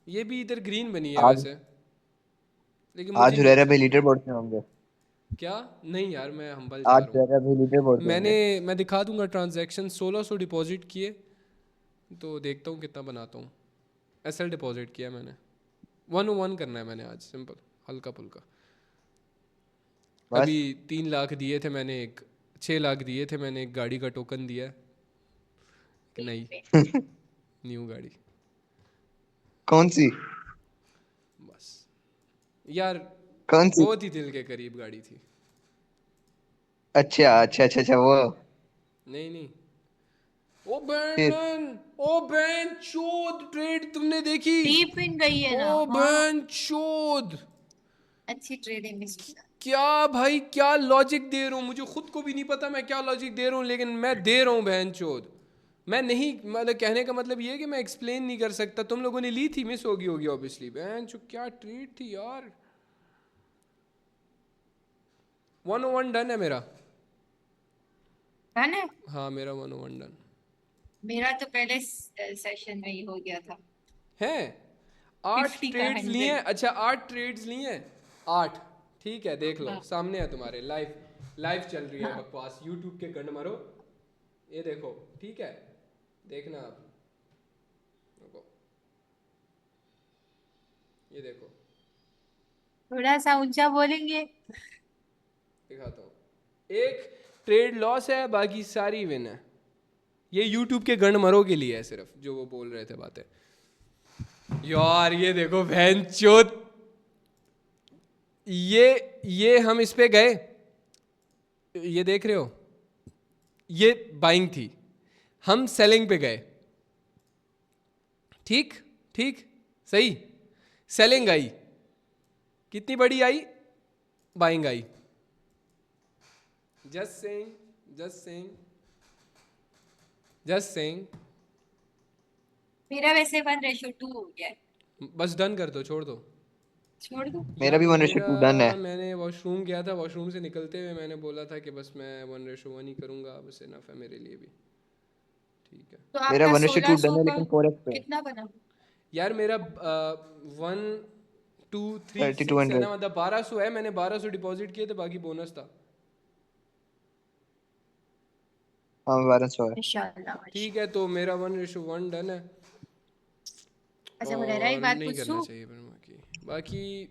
ये भी इधर ग्रीन बनी है आज वैसे, लेकिन मुझे आज नहीं रेरा अच्छा भाई लग लीडर रहा। बोर्ड पे होंगे। क्या? नहीं यार मैं हम्बल जा आज रहा हूँ। रेरा भाई लीडर बोर्ड पे मैंने, होंगे। मैं दिखा दूंगा ट्रांजैक्शन, 1600 डिपॉजिट किए, तो देखता हूँ कितना बनाता हूँ। एसएल डिपॉजिट किया मैंने, 101 करना है मैंने आज, सिंपल, हल्का फुल्का। बस अभी 3 लाख दिए थे मैंने, 6 लाख दिए थे मैंने, एक गाड़ी का टोकन दिया है कि नहीं, न्यू गाड़ी। कौन सी बस यार, कौन सी? बहुत ही दिल के करीब गाड़ी थी। अच्छा अच्छा अच्छा अच्छा, वो नहीं नहीं, फिर ओ बहन चोद, ट्रेड तुमने देखी? डीप इन गई है ना, ओ हाँ। बहन चोद, अच्छी ट्रेडिंग इसमें। क्या भाई, क्या लॉजिक दे रहा हूँ, मुझे खुद को भी नहीं पता मैं क्या लॉजिक दे रहा हूँ, लेकिन मैं दे रहा हूँ बहन चोद। मैं नहीं, मतलब कहने का मतलब ये है कि मैं एक्सप्लेन नहीं कर सकता। तुम लोगों ने ली थी, मिस होगी होगी ऑब्वियसली। बहन चो, क्या ट्रीट थी यार। 101 डन है मेरा। है ना? हाँ मेरा 101 डन मेरा तो पहले सेशन में ही हो गया था। है। 8 50 का ट्रेड्स लिए 100। हैं। अच्छा 8 ट्रेड्स लिए हैं, 8। ठीक है, देख लो, हाँ सामने है तुम्हारे, लाइव लाइव चल रही है हाँ। बकवास, यूट्यूब के गंड मारो। ये देखो, ठीक है, देखना आप, देखो, ये देखो, थोड़ा सा ऊंचा बोलेंगे। दिखाता हूँ। एक ट्रेड लॉस है, बाकी सारी विन है। ये यूट्यूब के गंड मरो के लिए है सिर्फ, जो वो बोल रहे थे बातें। यार ये देखो बहन चोत, ये हम इस पे गए, ये देख रहे हो, ये बाइंग थी, हम सेलिंग पे गए। ठीक, ठीक, सही, सेलिंग आई, कितनी बड़ी आई, बाइंग आई। Just saying, just saying, just saying. मेरा वैसे 1:2 हो गया है। बस डन कर दो, छोड़ दो। छोड़ दूं? मेरा यार भी 1:2 डन है। मैंने वॉशरूम गया था, वॉशरूम से निकलते हुए मैंने बोला था कि बस मैं 1:1 ही करूँगा, बस इनफ है मेरे लिए भी। ठीक है तो मेरा आपका 1:2 डन 1600 है, का लेकिन फोरेक्स पे कितना बना? यार, मेरा 1236 है 3200। ना, मतलब 1200 है। मैंने 1200 डिपॉजिट किए थे, बाकी बोनस था। हाँ 1200 है। इंशाल्लाह ठीक माशाल्लाह। है, तो मेरा 1:1 डन है। अच्छा मुनैरा, एक और बात नहीं करना पूछूं? चाहिए पर बाकी, बाकी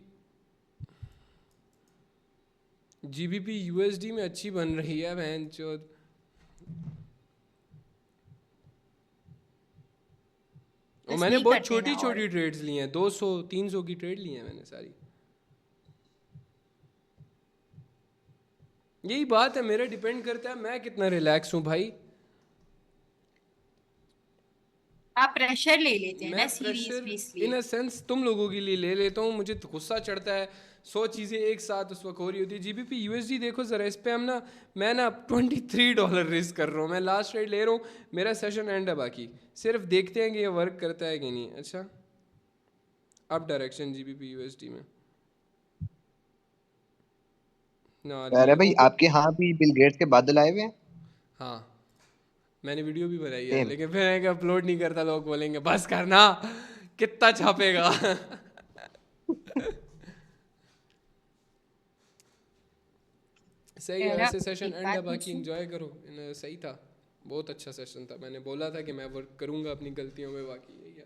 जीबीपी यूएसडी में अच्छी बन रही है बहन चोद। और बस मैंने नहीं बहुत करते छोटी ना। और छोटी ट्रेड्स ली हैं, 200 300 की ट्रेड ली हैं मैंने सारी। यही बात है, मेरा डिपेंड करता है मैं कितना रिलैक्स हूँ भाई। आप प्रेशर ले लेते हैं मैं ना सीरीज प्रेशर में, इन इसलिए। अ सेंस तुम लोगों के लिए ले लेता हूँ, मुझे तो गुस्सा चढ़ता है, 100 चीज़ें एक साथ उस वक्त हो रही होती है। जीबीपी यूएसडी देखो ज़रा, इस पे हम ना, मैं ना $23 रिस्क कर रहा हूँ। मैं लास्ट ट्रेड ले रहा हूँ, मेरा सेशन एंड है, बाकी सिर्फ देखते हैं कि ये वर्क करता है कि नहीं। अच्छा, अप डायरेक्शन जीबीपी यूएसडी में ना अरे लिए भाई, ओपन। आपके यहाँ भी बिल गेट्स के बादल आए हुए हैं। हाँ, मैंने वीडियो भी बनाई है, सेम। लेकिन फिर मैं अपलोड नहीं करता, लोग बोलेंगे बस करना, कितना छापेगा। सही है, मेरा ऐसे सेशन एक एंड है, बात बाकी पूछूं? एंजॉय करो। सही था, बहुत अच्छा सेशन था। मैंने बोला था कि मैं वर्क करूंगा अपनी गलतियों में, बाकी यही है।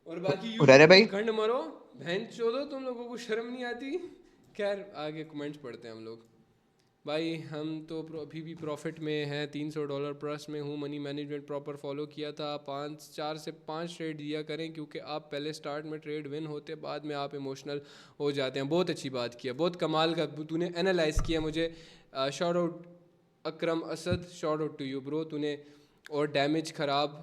और बाकी उरारे यूट्यूब के भाई, घंड मरो, बहन चोदो, तुम लोगों को शर्म नहीं आती। खैर आगे कमेंट्स पढ़ते हैं हम लोग। भाई हम तो अभी भी प्रॉफिट में हैं, $300 प्लस में हूँ। मनी मैनेजमेंट प्रॉपर फॉलो किया था। 4 से 5 ट्रेड दिया करें, क्योंकि आप पहले स्टार्ट में ट्रेड विन होते, बाद में आप इमोशनल हो जाते हैं। बहुत अच्छी बात किया, बहुत कमाल का तूने एनालाइज किया मुझे। Shout out Akram Asad, shout out to you bro. तूने और डैमेज ख़राब,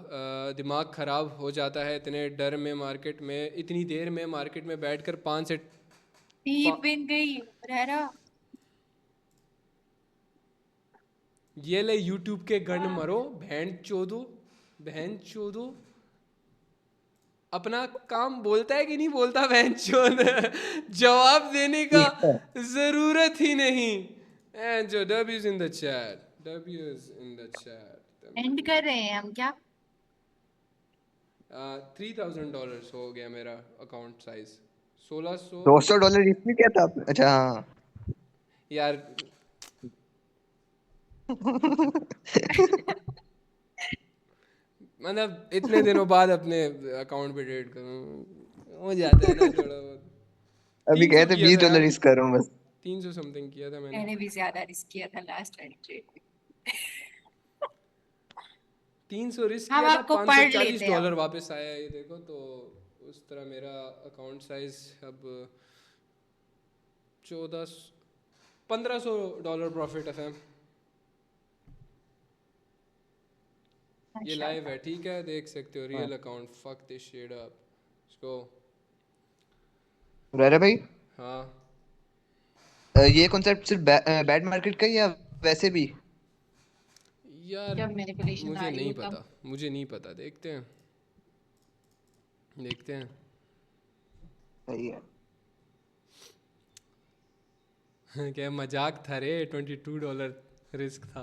दिमाग ख़राब हो जाता है इतने डर में, मार्केट में इतनी देर में, मार्केट में बैठकर 5 से डीप इन गई रहरा। ये ले यूट्यूब के गंड मरो, बहन चोदो, बहन चोदो। अपना काम बोलता है कि नहीं बोलता बहन चोद। जवाब देने का जरूरत ही नहीं। एंड जो डब्ल्यूज इन द चैट, डब्ल्यूज इन द एंड चैट। कर रहे हैं हम क्या? $3000 हो गया मेरा अकाउंट साइज, 1600। $200 इसमें क्या था अच्छा हाँ। यार मतलब इतने दिनों बाद अपने अकाउंट पे ट्रेड करूँ, हो जाता है ना थोड़ा बहुत। अभी 300 कहे थे किया था $20 यार, रिस्क कर रहा हूँ बस। 300 समथिंग किया था मैंने। मैंने भी ज्यादा रिस्क किया था लास्ट वाली ट्रेड में। 300 रिस्क हम किया था, आपको पढ़ लेते हैं $540 अब। वापस आया ये देखो। तो उस तरह मेरा अकाउंट साइज अब 14 $1500 प्रॉफिट है फैम। ये लाइव माशाल्लाह। है, ठीक है, देख सकते हो, हाँ real account, fuck this shit up, इसको। रह भाई, हाँ ये कॉन्सेप्ट सिर्फ बैड मार्केट का ही या वैसे भी? यार जब मैनिपुलेशन आ मुझे रही नहीं हो पता, तब। मुझे नहीं पता, देखते हैं, देखते हैं। सही है। क्या मजाक था रे, $22 रिस्क था।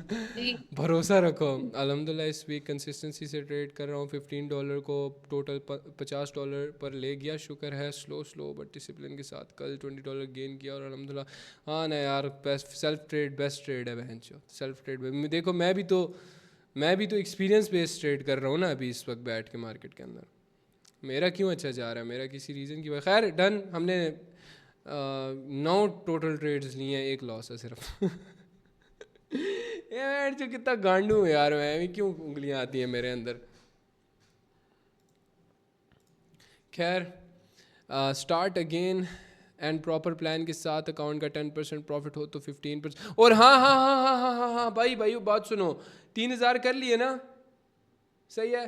जी। भरोसा रखो, अल्हम्दुलिल्लाह इस वीक कंसिस्टेंसी से ट्रेड कर रहा हूँ। $15 को टोटल $50 पर ले गया, शुक्र है, स्लो स्लो बट डिसिप्लिन के साथ। कल $20 गेन किया और अल्हम्दुलिल्लाह। हाँ ना यार, सेल्फ ट्रेड बेस्ट ट्रेड है बहन चो, सेल्फ ट्रेड। देखो मैं भी तो एक्सपीरियंस बेस्ड ट्रेड कर रहा हूँ ना अभी इस वक्त बैठ के मार्केट के अंदर। मेरा क्यों अच्छा जा रहा है, मेरा किसी रीज़न की वजह। खैर डन, हमने 9 टोटल ट्रेड्स लिए हैं, एक लॉस है सिर्फ। यार जो कितना गांडू हूँ यार मैं भी, क्यों उंगलियां आती हैं मेरे अंदर। खैर start again and proper plan के साथ अकाउंट का 10% प्रॉफिट हो तो 15%। और हाँ हाँ हाँ हाँ हाँ हाँ हाँ भाई भाई बात सुनो, 3000 कर लिए ना, सही है,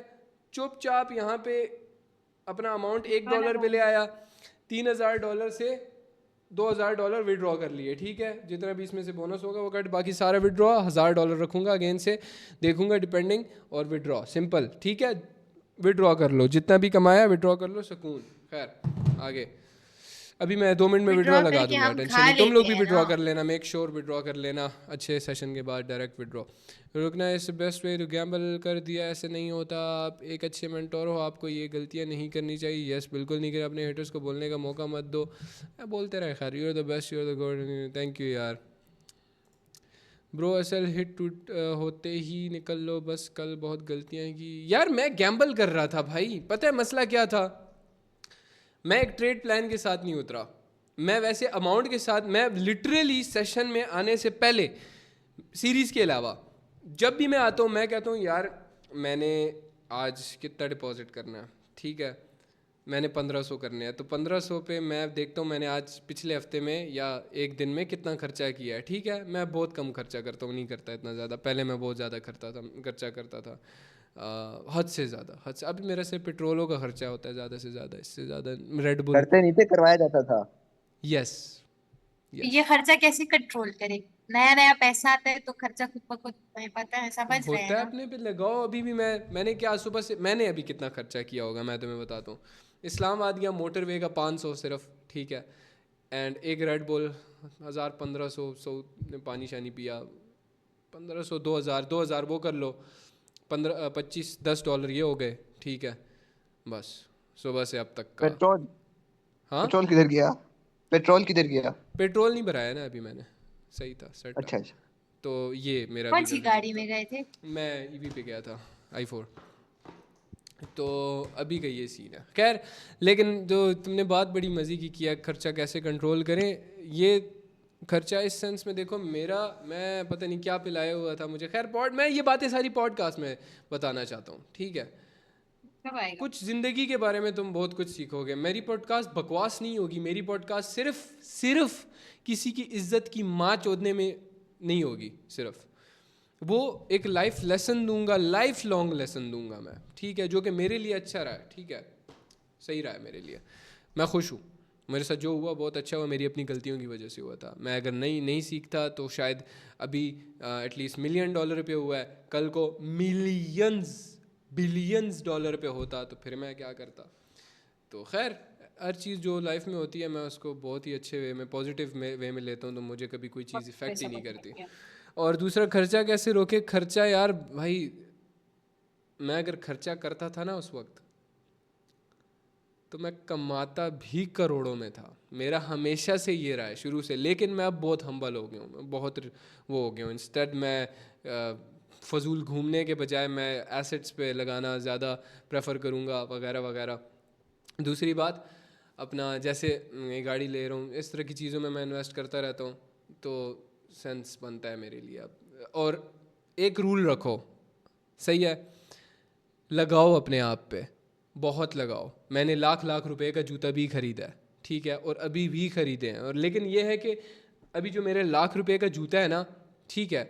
चुपचाप यहाँ पे अपना अमाउंट $1 पे ले आया, $3000 से $2000 विड्रॉ कर लिए, ठीक है, जितना भी इसमें से बोनस होगा वो कट, बाकी सारा विड्रॉ, $1000 रखूंगा अगेन से, देखूंगा डिपेंडिंग, और विड्रॉ सिंपल, ठीक है, विड्रॉ कर लो जितना भी कमाया, विड्रॉ कर लो, सुकून। खैर आगे, अभी मैं 2 मिनट में विड्रॉ विड्रॉ लगा करके दूंगा, हम टेंशन खा नहीं, तुम लोग लेते भी हैं ना। विड्रॉ कर लेना, मेक श्योर विड्रॉ कर लेना अच्छे सेशन के बाद, डायरेक्ट विड्रॉ। रुकना इस बेस्ट वे टू गैम्बल कर दिया, ऐसे नहीं होता, आप एक अच्छे मेंटोर हो, आपको ये गलतियाँ नहीं करनी चाहिए। यस बिल्कुल नहीं कर, अपने हेटर्स को बोलने का मौका मत दो, बोलते रहे, खैर you are the best, you are the god, thank you यार ब्रो। असल हिट टूट होते ही निकल लो बस, कल बहुत गलतियाँ की यार, मैं गैम्बल कर रहा था भाई, पता है मसला क्या था, मैं एक ट्रेड प्लान के साथ नहीं उतरा, मैं वैसे अमाउंट के साथ, मैं लिटरली सेशन में आने से पहले सीरीज़ के अलावा जब भी मैं आता हूँ मैं कहता हूँ यार मैंने आज कितना डिपॉजिट करना है, ठीक है, मैंने 1500 करने हैं, तो 1500 पे मैं देखता हूँ मैंने आज पिछले हफ्ते में या एक दिन में कितना खर्चा किया है, ठीक है, मैं बहुत कम खर्चा करता हूँ, नहीं करता इतना ज़्यादा, पहले मैं बहुत ज़्यादा खर्चा करता था, हद से ज़्यादा, हद से। अभी मेरा सिर्फ पेट्रोलों का खर्चा होता है ज़्यादा से ज़्यादा, इससे ज़्यादा रेड बुल। करते नहीं थे, करवाया जाता था। यस ये यस, खर्चा कैसे कंट्रोल करे? नया नया पैसा आता है तो खर्चा खुद ब खुद हमें पता है, समझ रहे हैं होता है, ना। अपने पे लगाओ। अभी भी मैंने क्या सुबह से, मैंने अभी कितना खर्चा किया होगा मैं तुम्हें बताता हूँ। इस्लामाबाद गया, मोटरवे का 500 सिर्फ, ठीक है, एंड एक रेड बुल 1000 1500, ने पानी शानी पिया, 1500 2000 वो कर लो, 10 डॉलर ये हो गए, ठीक है, बस सुबह से अब तक का। पेट्रोल, हाँ पेट्रोल किधर गया? पेट्रोल किधर गया? पेट्रोल नहीं भराया ना अभी मैंने, सही था, सेट था। अच्छा अच्छा। तो ये मेरा कौन भी सी गलत गाड़ी था। में गए थे? मैं ईवी पे गया था, i4, तो अभी का ये सीन है। खैर लेकिन जो तुमने बात बड़ी मज़े की किया, खर्चा कैसे कंट्रोल करें, ये खर्चा इस सेंस में देखो, मैं पता नहीं क्या पिलाया हुआ था मुझे, खैर मैं ये बातें सारी पॉडकास्ट में बताना चाहता हूँ, ठीक है, कब आएगा? कुछ ज़िंदगी के बारे में तुम बहुत कुछ सीखोगे। मेरी पॉडकास्ट बकवास नहीं होगी, मेरी पॉडकास्ट सिर्फ किसी की इज्जत की माँ चोदने में नहीं होगी, सिर्फ वो एक लाइफ लेसन दूंगा, लाइफ लॉन्ग लेसन दूंगा मैं, ठीक है, जो कि मेरे लिए अच्छा रहा है, ठीक है, सही रहा है मेरे लिए, मैं खुश हूँ, मेरे साथ जो हुआ बहुत अच्छा हुआ, मेरी अपनी गलतियों की वजह से हुआ था। मैं अगर नहीं सीखता तो शायद अभी एटलीस्ट $1,000,000 पे हुआ है, कल को मिलियंस बिलियंस डॉलर पे होता तो फिर मैं क्या करता। तो खैर हर चीज़ जो लाइफ में होती है मैं उसको बहुत ही अच्छे वे में, पॉजिटिव वे में लेता हूँ, तो मुझे कभी कोई चीज़ इफ़ेक्ट ही नहीं करती। और दूसरा, खर्चा कैसे रोके, खर्चा यार भाई मैं अगर खर्चा करता था ना उस वक्त, तो मैं कमाता भी करोड़ों में था, मेरा हमेशा से ये रहा है शुरू से, लेकिन मैं अब बहुत हम्बल हो गया हूँ, मैं बहुत वो हो गया हूँ, इंस्टेड मैं फजूल घूमने के बजाय मैं एसेट्स पे लगाना ज़्यादा प्रेफर करूँगा, वगैरह वगैरह। दूसरी बात, अपना जैसे ये गाड़ी ले रहा हूँ, इस तरह की चीज़ों में मैं इन्वेस्ट करता रहता हूँ, तो सेंस बनता है मेरे लिए अब। और एक रूल रखो, सही है, लगाओ अपने आप पे, बहुत लगाओ। मैंने लाख लाख रुपए का जूता भी ख़रीदा है, ठीक है, और अभी भी ख़रीदे हैं। और लेकिन ये है कि अभी जो मेरे लाख रुपए का जूता है ना, ठीक है,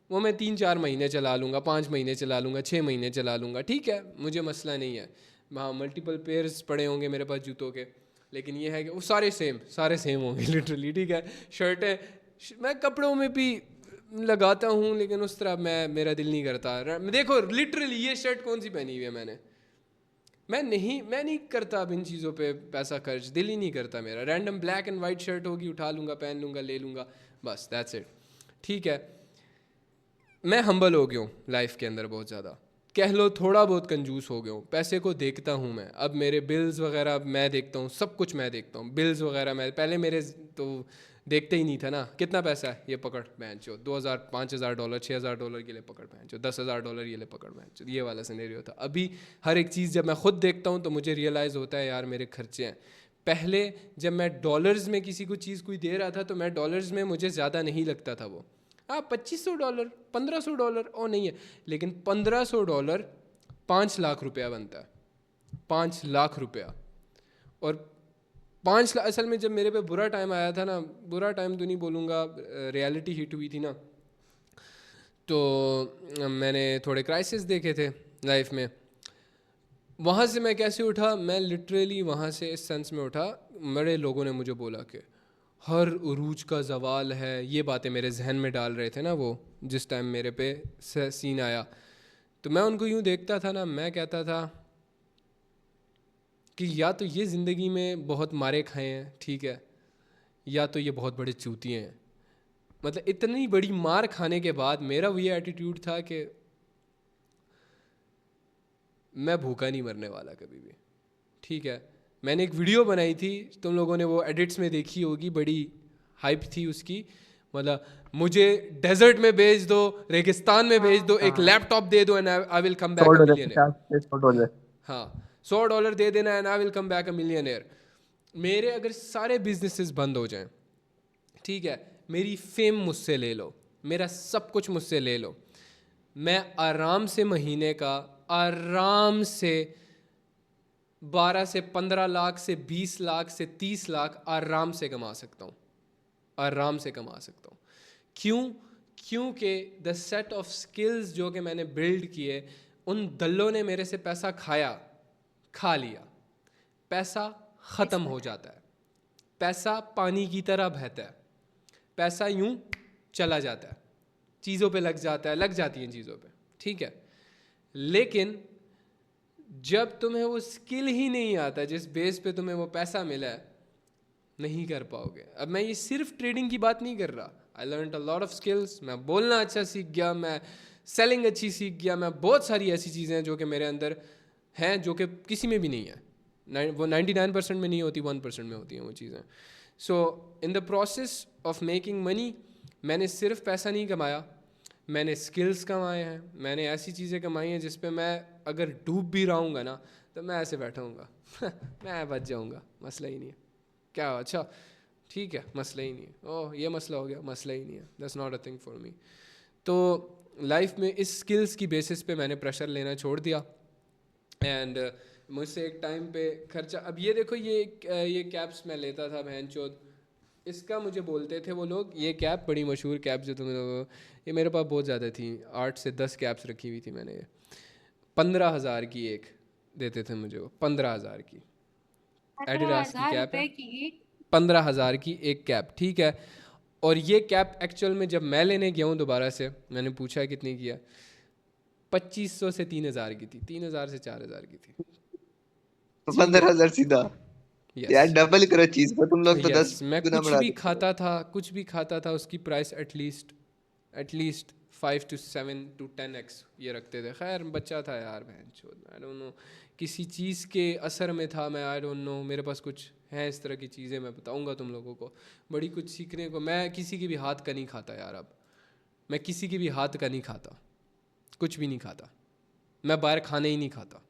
वो मैं 3-4 महीने चला लूँगा, 5 महीने चला लूँगा, 6 महीने चला लूँगा, ठीक है, मुझे मसला नहीं है। हाँ, मल्टीपल पेयर्स पड़े होंगे मेरे पास जूतों के, लेकिन ये है कि वो सारे सेम होंगे लिटरली, ठीक है। शर्टें, मैं कपड़ों में भी लगाता हूँ, लेकिन उस तरह मेरा दिल नहीं करता। देखो लिटरली ये शर्ट कौन सी पहनी हुई है मैंने, मैं नहीं करता अब इन चीज़ों पे पैसा खर्च, दिल ही नहीं करता मेरा। Random black and white shirt होगी, उठा लूँगा, पहन लूँगा, ले लूँगा, बस दैट्स इट, ठीक है। मैं हम्बल हो गया हूँ लाइफ के अंदर बहुत ज़्यादा, कह लो थोड़ा बहुत कंजूस हो गया हूँ। पैसे को देखता हूँ मैं, अब मेरे बिल्स वगैरह अब मैं देखता हूँ, सब कुछ मैं देखता हूँ, बिल्स वगैरह मैं, पहले मेरे तो देखते ही नहीं था ना, कितना पैसा है ये पकड़ बहन चो, $2,000, $5,000, $6,000 के लिए पकड़ बहन चो, $10,000 ये ले पकड़ बहन चो, ये वाला सिनेरियो था। अभी हर एक चीज़ जब मैं खुद देखता हूँ तो मुझे रियलाइज़ होता है यार मेरे खर्चे हैं। पहले जब मैं डॉलर्स में किसी को चीज़ कोई दे रहा था तो मैं डॉलर्स में मुझे ज़्यादा नहीं लगता था वो, हाँ $2,500, $1,500 ओ नहीं है, लेकिन $1,500 ₹5,00,000 बनता है, ₹5,00,000। और 5 लाख असल में जब मेरे पे बुरा टाइम आया था ना, बुरा टाइम तो नहीं बोलूँगा, रियलिटी हिट हुई थी ना, तो मैंने थोड़े क्राइसिस देखे थे लाइफ में। वहाँ से मैं कैसे उठा, मैं लिटरली वहाँ से इस सेंस में उठा, बड़े लोगों ने मुझे बोला कि हर उरूज का ज़वाल है, ये बातें मेरे जहन में डाल रहे थे ना वो, जिस टाइम मेरे पे सीन आया, तो मैं उनको यूँ देखता था ना, मैं कहता था कि या तो ये ज़िंदगी में बहुत मारे खाए हैं, ठीक है, या तो ये बहुत बड़े चूतिए हैं। मतलब इतनी बड़ी मार खाने के बाद मेरा वो ये एटीट्यूड था कि मैं भूखा नहीं मरने वाला कभी भी, ठीक है। मैंने एक वीडियो बनाई थी, तुम लोगों ने वो एडिट्स में देखी होगी, बड़ी हाइप थी उसकी, मतलब मुझे डेजर्ट में भेज दो, रेगिस्तान में भेज दो, एक लैपटॉप दे दो and I will come back a millionaire. $100 हाँ, $100 दे देना and I will come back a millionaire. मेरे अगर सारे बिजनेसेस बंद हो जाएं, ठीक है, मेरी फेम मुझसे ले लो, मेरा सब कुछ मुझसे ले लो, मैं आराम से महीने का आराम से 12 से 15 लाख से 20 लाख से 30 लाख आराम से कमा सकता हूँ, आराम से कमा सकता हूँ। क्यों? क्योंकि द सेट ऑफ स्किल्स जो कि मैंने बिल्ड किए, उन दल्लों ने मेरे से पैसा खा लिया। पैसा ख़त्म हो जाता है, पैसा पानी की तरह बहता है, पैसा यूं चला जाता है, चीज़ों पे लग जाती हैं चीज़ों पे, ठीक है। लेकिन जब तुम्हें वो स्किल ही नहीं आता जिस बेस पे तुम्हें वो पैसा मिला है, नहीं कर पाओगे। अब मैं ये सिर्फ ट्रेडिंग की बात नहीं कर रहा, I learn a lot of skills, मैं बोलना अच्छा सीख गया, मैं सेलिंग अच्छी सीख गया, मैं बहुत सारी ऐसी चीज़ें हैं जो कि मेरे अंदर हैं जो कि किसी में भी नहीं है, वो 99% में नहीं होती, 1% में होती हैं वो चीज़ें। So in the process of making money मैंने सिर्फ पैसा नहीं कमाया, मैंने स्किल्स कमाए हैं, मैंने ऐसी चीज़ें कमाई हैं जिस पे मैं अगर डूब भी रहूँगा ना तो मैं ऐसे बैठा हूँगा मैं बच जाऊँगा, मसला ही नहीं है। क्या अच्छा ठीक है, मसला ही नहीं है, ओह ये मसला हो गया, मसला ही नहीं है, that's not a thing for me. तो लाइफ में इस स्किल्स की बेसिस पे मैंने प्रेशर लेना छोड़ दिया एंड मुझसे एक टाइम पे खर्चा, अब ये देखो ये कैप्स मैं लेता था बहन चोद, इसका मुझे बोलते थे वो लोग, ये कैप बड़ी मशहूर कैप जो तुम लोग, ये मेरे पास बहुत ज़्यादा थी, 8 से 10 कैप्स रखी हुई थी मैंने, ये 15,000 की एक देते थे मुझे वो, 15,000 की एडिडास की कैप है, ₹15,000 की एक? 15,000 की एक कैप, ठीक है। और ये कैप एक्चुअल में जब मैं लेने गया हूँ दोबारा से, मैंने पूछा कितनी की है, 2,500 से 3,000 की थी, 3,000 से 4,000 की थी, तो ठीक है। 15,000 सीधा, यार यस डबल करो चीज को, तुम लोग तो 10 यस, मैं गुना बढ़ा देते कुछ भी खाता था उसकी price at least 5 to 7 to 10x ये रखते थे। खैर बच्चा था यार बहन चोद, आई डोंट नो किसी चीज़ के असर में था मैं, आई डोंट नो, मेरे पास कुछ हैं इस तरह की चीज़ें, मैं बताऊंगा तुम लोगों को, बड़ी कुछ सीखने को। मैं किसी की भी हाथ का नहीं खाता यार, अब मैं किसी की भी हाथ का नहीं खाता, कुछ भी नहीं खाता, मैं बाहर खाने ही नहीं खाता,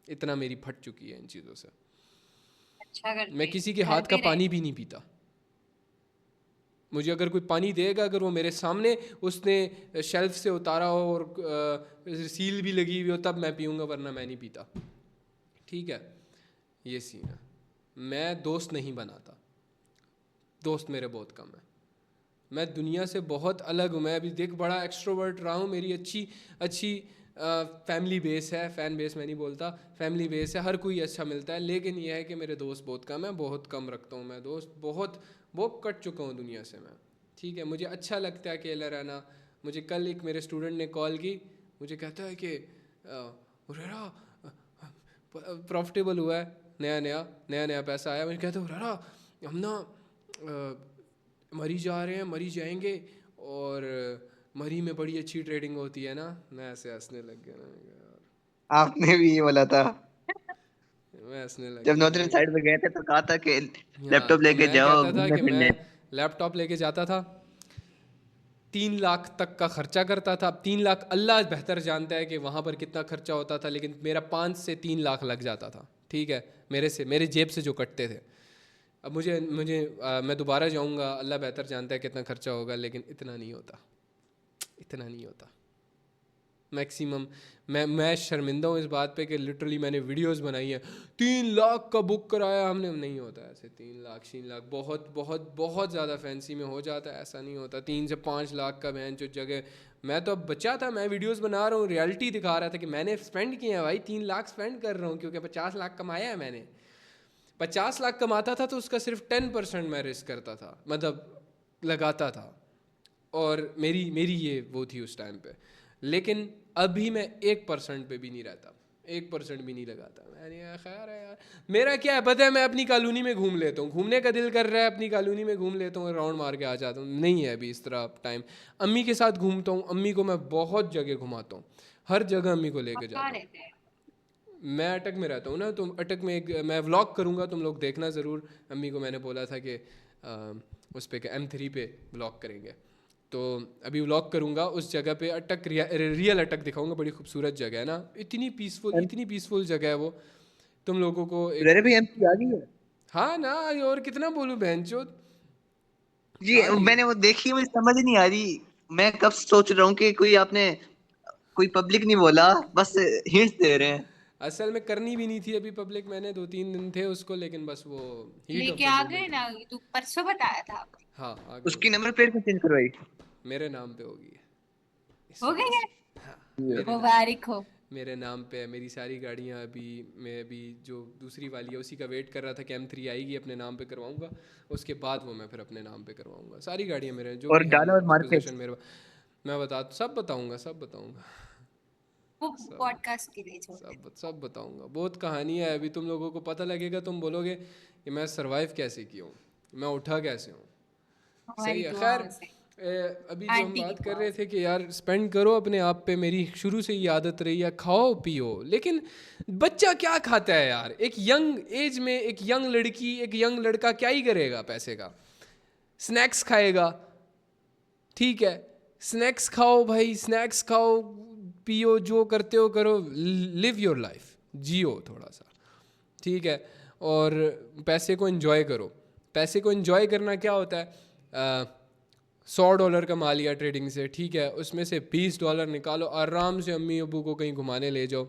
इतना मेरी फट चुकी है इन चीज़ों से। अच्छा करते मैं हैं, किसी के घर हाथ का पे पानी भी नहीं पीता। मुझे अगर कोई पानी देगा, अगर वो मेरे सामने उसने शेल्फ से उतारा हो और सील भी लगी हुई हो, तब मैं पीऊँगा, वरना मैं नहीं पीता। ठीक है, ये सीन है। मैं दोस्त नहीं बनाता, दोस्त मेरे बहुत कम है। मैं दुनिया से बहुत अलग हूँ। मैं अभी देख बड़ा एक्सट्रोवर्ट रहा हूँ, मेरी अच्छी अच्छी फैमिली बेस है, फ़ैन बेस मैं नहीं बोलता, फैमिली बेस है, हर कोई अच्छा मिलता है। लेकिन यह है कि मेरे दोस्त बहुत कम है, बहुत कम रखता हूँ मैं दोस्त, बहुत बहुत कट चुका हूँ दुनिया से मैं। ठीक है, मुझे अच्छा लगता है अकेला रहना। मुझे कल एक मेरे स्टूडेंट ने कॉल की, मुझे कहता है कि हुरैरा प्रॉफिटेबल हुआ है, नया नया पैसा आया। मुझे कहता है हुरैरा हम ना मरी जा रहे हैं, मरी जाएंगे, और मरी में बड़ी अच्छी ट्रेडिंग होती है ना। मैं ऐसे हंसने लग गया ना, मैंने कहा, यार, आपने भी ये बोला था मैं हंसने लग जब गया, नॉर्दर्न मैंने साइड पे गए थे, तो कहा था कि कहा हाँ। लैपटॉप तो लेके मैं जाओ कहता था घूमने कि मैं फिरने। लैपटॉप लेके जाता था, 3 लाख तक का खर्चा करता था। अब 3 लाख अल्लाह बेहतर जानता है कि वहाँ पर कितना खर्चा होता था, लेकिन मेरा 5 से 3 लाख लग जाता था। ठीक है, मेरे जेब से जो कटते थे। अब मुझे मुझे मैं दोबारा जाऊँगा, अल्लाह बेहतर जानता है कितना खर्चा होगा, लेकिन इतना नहीं होता, इतना नहीं होता मैक्सिमम। मैं शर्मिंदा हूँ इस बात पे कि लिटरली मैंने वीडियोस बनाई हैं, 3 लाख का बुक कराया हमने। नहीं होता ऐसे, 3 लाख बहुत बहुत बहुत ज़्यादा फैंसी में हो जाता है, ऐसा नहीं होता। 3 से 5 लाख का बहन जो जगह, मैं तो अब बच्चा था, मैं वीडियोस बना रहा हूँ, रियलिटी दिखा रहा था कि मैंने स्पेंड किए हैं भाई, 3 लाख स्पेंड कर रहा हूँ, क्योंकि 50 लाख कमाया है मैंने। 50 लाख कमाता था तो उसका सिर्फ 10% मैं रिस्क करता था, मतलब लगाता था, और मेरी मेरी ये वो थी उस टाइम पे। लेकिन अभी मैं 1% पे भी नहीं रहता, 1% भी नहीं लगाता। मैंने यार खैर है यार, मेरा क्या है पता है, मैं अपनी कॉलोनी में घूम लेता हूँ, घूमने का दिल कर रहा है अपनी कॉलोनी में घूम लेता हूँ, राउंड मार के आ जाता हूँ। नहीं है अभी इस तरह टाइम। अम्मी के साथ घूमता हूँ, अम्मी को मैं बहुत जगह घुमाता हूँ, हर जगह अम्मी को लेके आप कहाँ जाता हूँ। रहते हैं? मैं अटक में रहता हूँ ना, तो अटक में एक मैं व्लॉग करूँगा, तुम लोग देखना ज़रूर। अम्मी को मैंने बोला था कि उस पे M3 पे व्लॉग करेंगे, तो अभी व्लॉग करूँगा उस जगह पे। अटक रियल अटक दिखाऊंगा, बड़ी खूबसूरत जगह है ना, इतनी पीसफुल जगह है वो। तुम लोगों को एक, अरे भाई एमपी आ गई है हाँ ना, और कितना बोलूँ बहनचोद, जी। आ रही है। मैंने वो देखी, मुझे समझ नहीं आ रही। मैं कब सोच रहा हूँ कि कोई आपने कोई पब्लिक नहीं बोला, बस हिंट्स दे रहे हैं। असल में करनी भी नहीं थी अभी पब्लिक, मैंने 2-3 दिन थे उसको, लेकिन बस वो हीट ऑफ लेके द आ गए मोमेंट में। ना, तू परसों बताया था आपने। हाँ आगे हो उसकी गई, नंबर प्लेट क्यों चेंज करवाई? मेरे नाम पे होगी इस हो वजह गई है। से। हाँ, मेरे नाम मुबारक हो। मेरे नाम पे है मेरी सारी गाड़ियाँ। अभी मैं अभी जो दूसरी वाली है उसी का वेट कर रहा था कि M3 आएगी, अपने नाम पे करवाऊंगा, उसके बाद वो मैं फिर अपने नाम पे करवाऊंगा। सारी गाड़ियाँ मेरे जो और भी हैं डाला और मार्केट। पोजीशन मेरे मैं सब बताऊंगा, सब बताऊंगा, वो सब पॉडकास्ट के लिए छोड़ दे। सब बताऊंगा। बहुत कहानी है, अभी तुम लोगों को पता लगेगा, तुम बोलोगे कि मैं सरवाइव कैसे किया हूँ, मैं उठा कैसे हूँ। सही हमारी है, खैर। दुआओं से, अभी जो हम आंटी की बात कर दुआओं रहे से। थे कि यार स्पेंड करो अपने आप पे, मेरी शुरू से ही आदत रही है खाओ पियो। लेकिन बच्चा क्या खाता है यार, एक यंग एज में एक यंग लड़की एक यंग लड़का क्या ही करेगा पैसे का, स्नैक्स खाएगा। ठीक है, स्नैक्स खाओ भाई, स्नैक्स खाओ पियो, जो करते हो करो, लिव योर लाइफ, जियो थोड़ा सा। ठीक है, और पैसे को एंजॉय करो। पैसे को एंजॉय करना क्या होता है, $100 कमा लिया ट्रेडिंग से, ठीक है, उसमें से $20 निकालो, आराम से अम्मी अबू को कहीं घुमाने ले जाओ,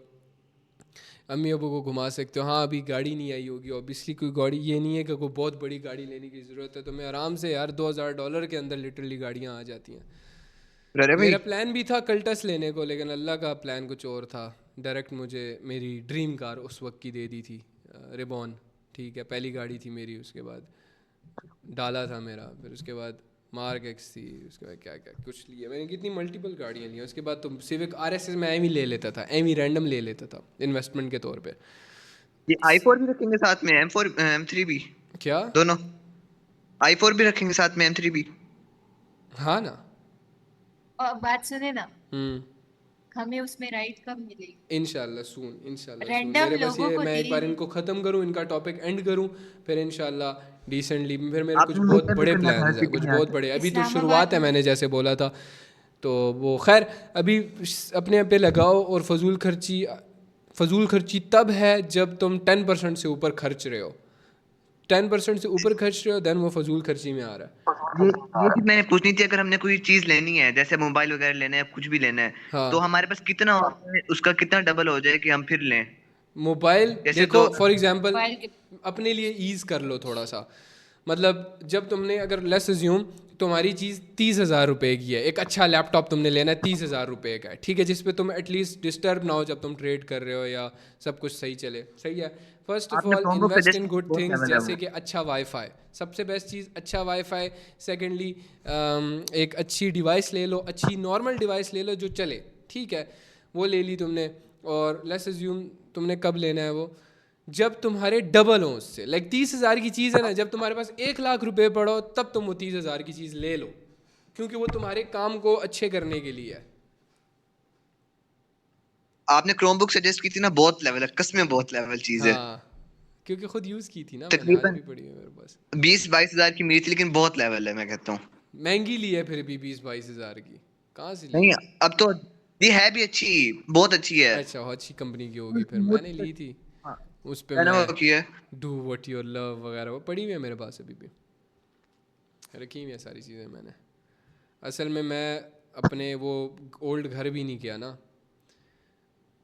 अम्मी अबू को घुमा सकते हो। हाँ अभी गाड़ी नहीं आई होगी ऑब्वियसली, कोई गाड़ी ये नहीं है कि कोई बहुत बड़ी गाड़ी लेने की ज़रूरत है, तो मैं आराम से यार $2000 के अंदर लिटरली गाड़ियाँ आ जाती हैं। अरे भाई मेरा प्लान भी था कल्टस लेने को, लेकिन अल्लाह का प्लान कुछ और था। डायरेक्ट मुझे मेरी ड्रीम कार उस वक्त की दे दी थी, रिबॉन। ठीक है, पहली गाड़ी थी मेरी, उसके बाद डाला था मेरा, फिर उसके बाद मार्क एक्स थी, उसके बाद क्या क्या कुछ लिया मैंने, कितनी मल्टीपल गाड़ियाँ ली। उसके बाद तो सिविक RS मैं एम ही ले लेता था, एम ही रैंडम ले लेता था इन्वेस्टमेंट के तौर पे। ये i4 भी रखेंगे साथ में, M4 M3 भी, क्या? दोनों। i4 भी रखेंगे साथ में, M3 भी। हाँ ना। और बात सुने ना, हम्म, हमें उसमें राइड कब मिलेगी? इंशाल्लाह सून रैंडम मेरे बस लोगों ये, को मैं एक बार देंगे। इनको ख़त्म करूँ, इनका टॉपिक एंड करूँ, फिर इंशाल्लाह डिसेंटली फिर मेरे कुछ आपने बहुत मीटअप भी बड़े करना था हर प्लान्स हैं, सिटी कुछ में बहुत आके। बड़े। अभी तो इस्लामाबाद शुरुआत है, में। मैंने जैसे बोला था, तो वो खैर अभी अपने पे लगाओ। और फजूल खर्ची तब है जब तुम 10% से ऊपर खर्च रहे हो। 10% से ऊपर खर्च रहे हो देन वो फजूल खर्ची में आ रहा है। ये चीज मैंने पूछनी थी, अगर हमने कोई चीज लेनी है जैसे मोबाइल वगैरह लेना है, कुछ भी लेना है, तो हाँ, हमारे पास कितना होता है, उसका कितना डबल हो जाए कि हम फिर लें? मोबाइल जैसे देखो दो। फॉर एग्जांपल मोबाइल के अपने लिए ईज़ कर लो थोड़ा सा। मतलब जब तुमने अगर लेट्स अज्यूम तुम्हारी चीज़ 30,000 रुपये की है, एक अच्छा लैपटॉप तुमने लेना है 30,000 रुपये का है, ठीक है, जिस पे तुम एटलीस्ट डिस्टर्ब ना हो जब तुम ट्रेड कर रहे हो या सब कुछ सही चले, सही है। फर्स्ट ऑफ आपने ऑल कॉम्बो इन्वेस्ट सजेस्ट इन की, गुड बहुत थिंग्स लेवल है जैसे वो। कि अच्छा वाईफाई, सबसे बेस्ट चीज़ अच्छा वाईफाई। सेकेंडली एक अच्छी डिवाइस ले लो, अच्छी नॉर्मल डिवाइस ले लो जो चले, ठीक है, वो ले ली तुमने। और लेट्स अज्यूम तुमने कब लेना है वो, जब तुम्हारे डबल हो उससे, लाइक 30,000 की चीज़ है ना, जब तुम्हारे पास 1,00,000 रुपये पड़ो तब तुम वो 30,000 की चीज़ ले लो, क्योंकि वो तुम्हारे काम को अच्छे करने के लिए है। आपने क्रोमबुक सजेस्ट की थी ना, बहुत लेवल है, कसम में बहुत लेवल चीज है। हाँ, क्योंकि खुद यूज़ की थी ना मैंने, आज तकरीबन भी पड़ी है मेरे पास। 20-22 हजार की मिली थी, लेकिन बहुत लेवल है मैं कहता हूँ। महंगी ली है फिर भी 20-22 हज़ार की, कहाँ से ली नहीं, है? अब तो ये है भी अच्छी, बहुत अच्छी है। अच्छा, अच्छी कंपनी की होगी फिर, मैंने ली थी हाँ, उस पे मैंने मैं वो की है। डू वॉट योर लव वगैरह, वो पड़ी हुई है मेरे पास अभी भी, रखी हुई है सारी चीज़ें मैंने। असल में मैं अपने वो ओल्ड घर भी नहीं किया ना,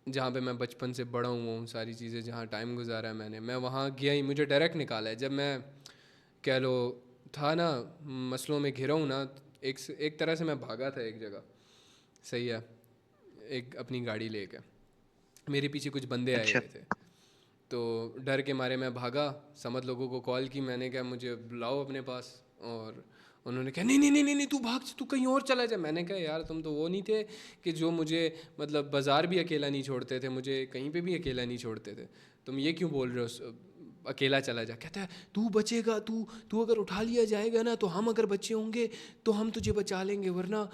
जहाँ पे मैं बचपन से बड़ा हुआ हूँ, सारी चीज़ें जहाँ टाइम गुजारा है मैंने, मैं वहाँ गया ही, मुझे डायरेक्ट निकाला है। जब मैं कह लो था ना मसलों में घिरा हूँ ना, एक तरह से मैं भागा था एक जगह, सही है, एक अपनी गाड़ी लेके, मेरे पीछे कुछ बंदे आए अच्छा। हुए थे, तो डर के मारे मैं भागा। समझ लोगों को कॉल की मैंने, कहा मुझे बुलाओ अपने पास, और उन्होंने कहा नहीं नहीं नहीं नहीं नहीं, तू भाग, तू कहीं और चला जा। मैंने कहा यार तुम तो वो नहीं थे कि जो मुझे मतलब बाज़ार भी अकेला नहीं छोड़ते थे, मुझे कहीं पे भी अकेला नहीं छोड़ते थे, तुम ये क्यों बोल रहे हो अकेला चला जा। कहता है तू बचेगा, तू तू अगर उठा लिया जाएगा ना, तो हम अगर बच्चे होंगे तो हम तुझे बचा लेंगे, वरना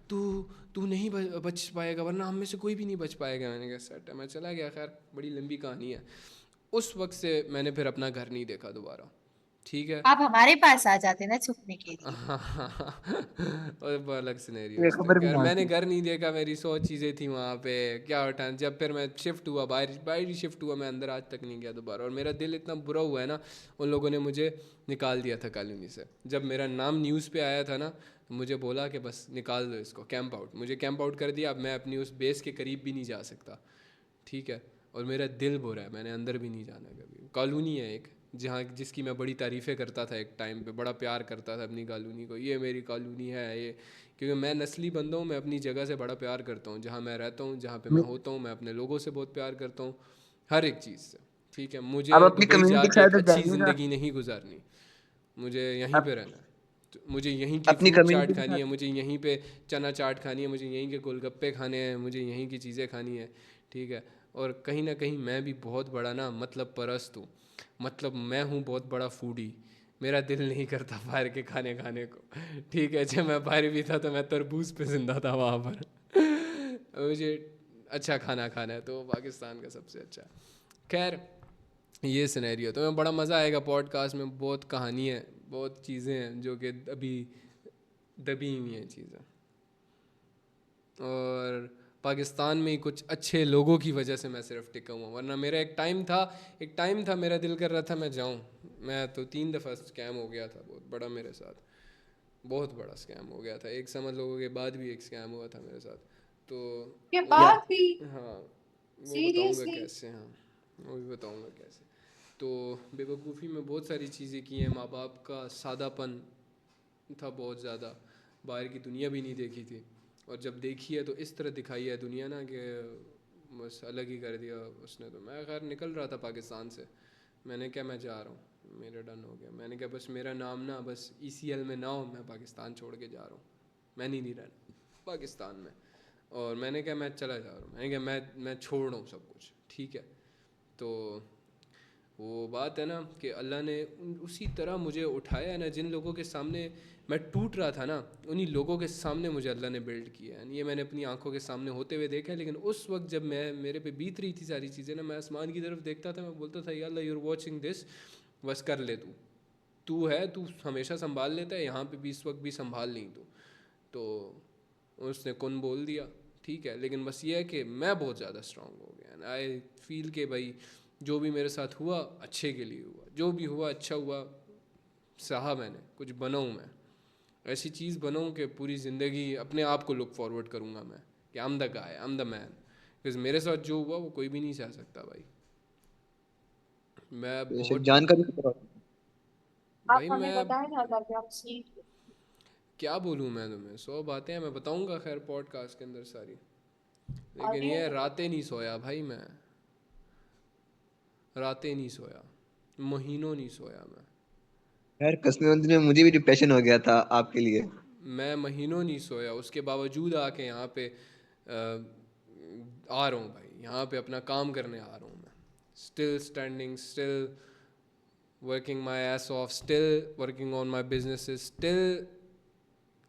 तू तू नहीं बच पाएगा, वरना हम में से कोई भी नहीं बच पाएगा। मैंने कहा सेट है, मैं चला गया। खैर बड़ी लंबी कहानी है। उस वक्त से मैंने फिर अपना घर नहीं देखा दोबारा, ठीक है। आप हमारे पास आ जाते ना छुपने के लिए। और वो अलग ये सिनेरियोज थे। खबर भी खैर ना मैंने थी। घर नहीं देखा, मेरी 100 चीज़ें थी वहाँ पे, क्या उठा। जब फिर मैं शिफ्ट हुआ, बाहर बाहर ही शिफ्ट हुआ, मैं अंदर आज तक नहीं गया दोबारा। और मेरा दिल इतना बुरा हुआ है ना, उन लोगों ने मुझे निकाल दिया था कॉलोनी से। जब मेरा नाम न्यूज़ पे आया था ना, तो मुझे बोला कि बस निकाल दो इसको, कैंप आउट। मुझे कैंप आउट कर दिया। अब मैं अपनी उस बेस के करीब भी नहीं जा सकता, ठीक है। और मेरा दिल बुरा है, मैंने अंदर भी नहीं जाना कभी। कॉलोनी है एक, जहाँ जिसकी मैं बड़ी तारीफ़ें करता था एक टाइम पे, बड़ा प्यार करता था अपनी कॉलोनी को, ये मेरी कॉलोनी है ये। क्योंकि मैं नस्ली बंदा हूँ, मैं अपनी जगह से बड़ा प्यार करता हूँ, जहाँ मैं रहता हूँ, जहाँ पे मैं होता हूँ। मैं अपने लोगों से बहुत प्यार करता हूँ, हर एक चीज़ से, ठीक है। मुझे अब अपनी दुबई कम्युनिटी के जाके एक साथ अच्छी जाइएगा। ज़िंदगी नहीं गुजारनी, मुझे यहीं पे अब रहना है। तो मुझे यहीं की अपनी फ्रूट चाट कम्युनिटी के खानी है, साथ। मुझे यहीं पे चना चाट खानी है, मुझे यहीं के गोलगप्पे खाने हैं, मुझे यहीं की चीज़ें खानी है, ठीक है। और कहीं ना कहीं मैं भी बहुत बड़ा ना मतलब परस्त हूँ, मतलब मैं हूँ बहुत बड़ा फूडी। मेरा दिल नहीं करता बाहर के खाने खाने को, ठीक है। जब मैं बाहर भी था तो मैं तरबूज पे जिंदा था वहाँ पर। मुझे अच्छा खाना खाना है तो पाकिस्तान का सबसे अच्छा। खैर ये सिनेरियो तो मैं, बड़ा मज़ा आएगा पॉडकास्ट में, बहुत कहानी है, बहुत चीज़ें हैं जो कि अभी दबी हुई हैं चीज़ें। और पाकिस्तान में ही कुछ अच्छे लोगों की वजह से मैं सिर्फ टिका हुआ, वरना मेरा एक टाइम था मेरा दिल कर रहा था मैं जाऊं। मैं तो 3 दफ़ा स्कैम हो गया था बहुत बड़ा मेरे साथ, बहुत बड़ा स्कैम हो गया था। एक समझ लोगों के बाद भी एक स्कैम हुआ था मेरे साथ, तो के वो या बाद भी? हाँ वो बताऊंगा सीरियसली? कैसे, हाँ वो भी बताऊंगा कैसे। तो बेवकूफ़ी में बहुत सारी चीज़ें की हैं, माँ बाप का सादापन था बहुत ज़्यादा, बाहर की दुनिया भी नहीं देखी थी, और जब देखी है तो इस तरह दिखाई है दुनिया ना कि बस अलग ही कर दिया उसने। तो मैं खैर निकल रहा था पाकिस्तान से, मैंने क्या मैं जा रहा हूँ, मेरा डन हो गया। मैंने कहा बस मेरा नाम ना बस ECL में ना हो, मैं पाकिस्तान छोड़ के जा रहा हूँ, मैंने नहीं रहना पाकिस्तान में। और मैंने कहा मैं चला जा रहा हूँ, मैंने कहा मैं छोड़ रहा हूँ सब कुछ, ठीक है। तो वो बात है ना कि अल्लाह ने उसी तरह मुझे उठाया है ना, जिन लोगों के सामने मैं टूट रहा था ना, उन्हीं लोगों के सामने मुझे अल्लाह ने बिल्ड किया है। ये मैंने अपनी आंखों के सामने होते हुए देखा है। लेकिन उस वक्त जब मेरे पे बीत रही थी सारी चीज़ें ना, मैं आसमान की तरफ देखता था, मैं बोलता था या अल्लाह यू आर वॉचिंग दिस, बस कर ले, तू है, तू हमेशा संभाल लेता है, यहाँ पे भी इस वक्त भी संभाल नहीं तू। तो उसने कौन बोल दिया, ठीक है। लेकिन बस ये है कि मैं बहुत ज़्यादा स्ट्रांग हो गया, एंड आई फील के भाई जो भी मेरे साथ हुआ अच्छे के लिए हुआ, जो भी हुआ अच्छा हुआ, सहा मैंने, कुछ बनाऊँ मैं, ऐसी चीज़ बनाऊँ कि पूरी ज़िंदगी अपने आप को लुक फॉरवर्ड करूँगा मैं कि I am the guy, I am the man. Because मेरे साथ जो हुआ वो कोई भी नहीं सह सकता भाई। मैं बेशक, बहुत जानकारी से करो। आप भाई हमें मैं बताएं ना ताकि आप सीख। क्या बोलूँ मैं तुम्हें, 100 बातें हैं मैं बताऊँगा खैर पॉडकास्ट के अंदर सारी, लेकिन आगे ये रातें नहीं सोया भाई मैं, रातें नहीं सोया, महीनों नहीं सोया मैं। यार कसम में मुझे भी डिप्रेशन हो गया था आपके लिए। मैं महीनों नहीं सोया, उसके बावजूद आके यहाँ पे आ रहा हूँ भाई, यहाँ पे अपना काम करने आ रहा हूँ मैं। Still standing, still working my S of, still working on my business, still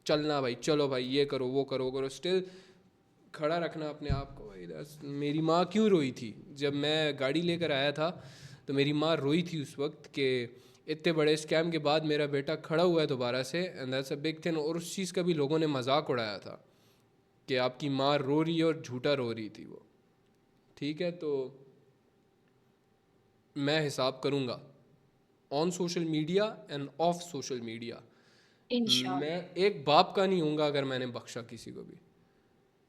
चलना भाई, चलो भाई ये करो वो करो वो करो, स्टिल खड़ा रखना अपने आप को भाई। मेरी माँ क्यों रोई थी जब मैं गाड़ी लेकर आया था, तो मेरी माँ रोई थी उस वक्त कि इतने बड़े स्कैम के बाद मेरा बेटा खड़ा हुआ है दोबारा से, and that's a big thing. और उस चीज़ का भी लोगों ने मजाक उड़ाया था कि आपकी माँ रो रही है और झूठा रो रही थी वो। ठीक है, तो मैं हिसाब करूँगा on social media end of social media. मैं इंशाल्लाह। एक बाप का नहीं हूँगा अगर मैंने बख्शा किसी को भी।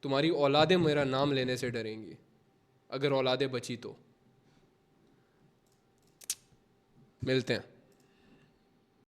तुम्हारी औलादें मेरा नाम लेने से डरेंगी अगर औलादें बची तो। मिलते हैं।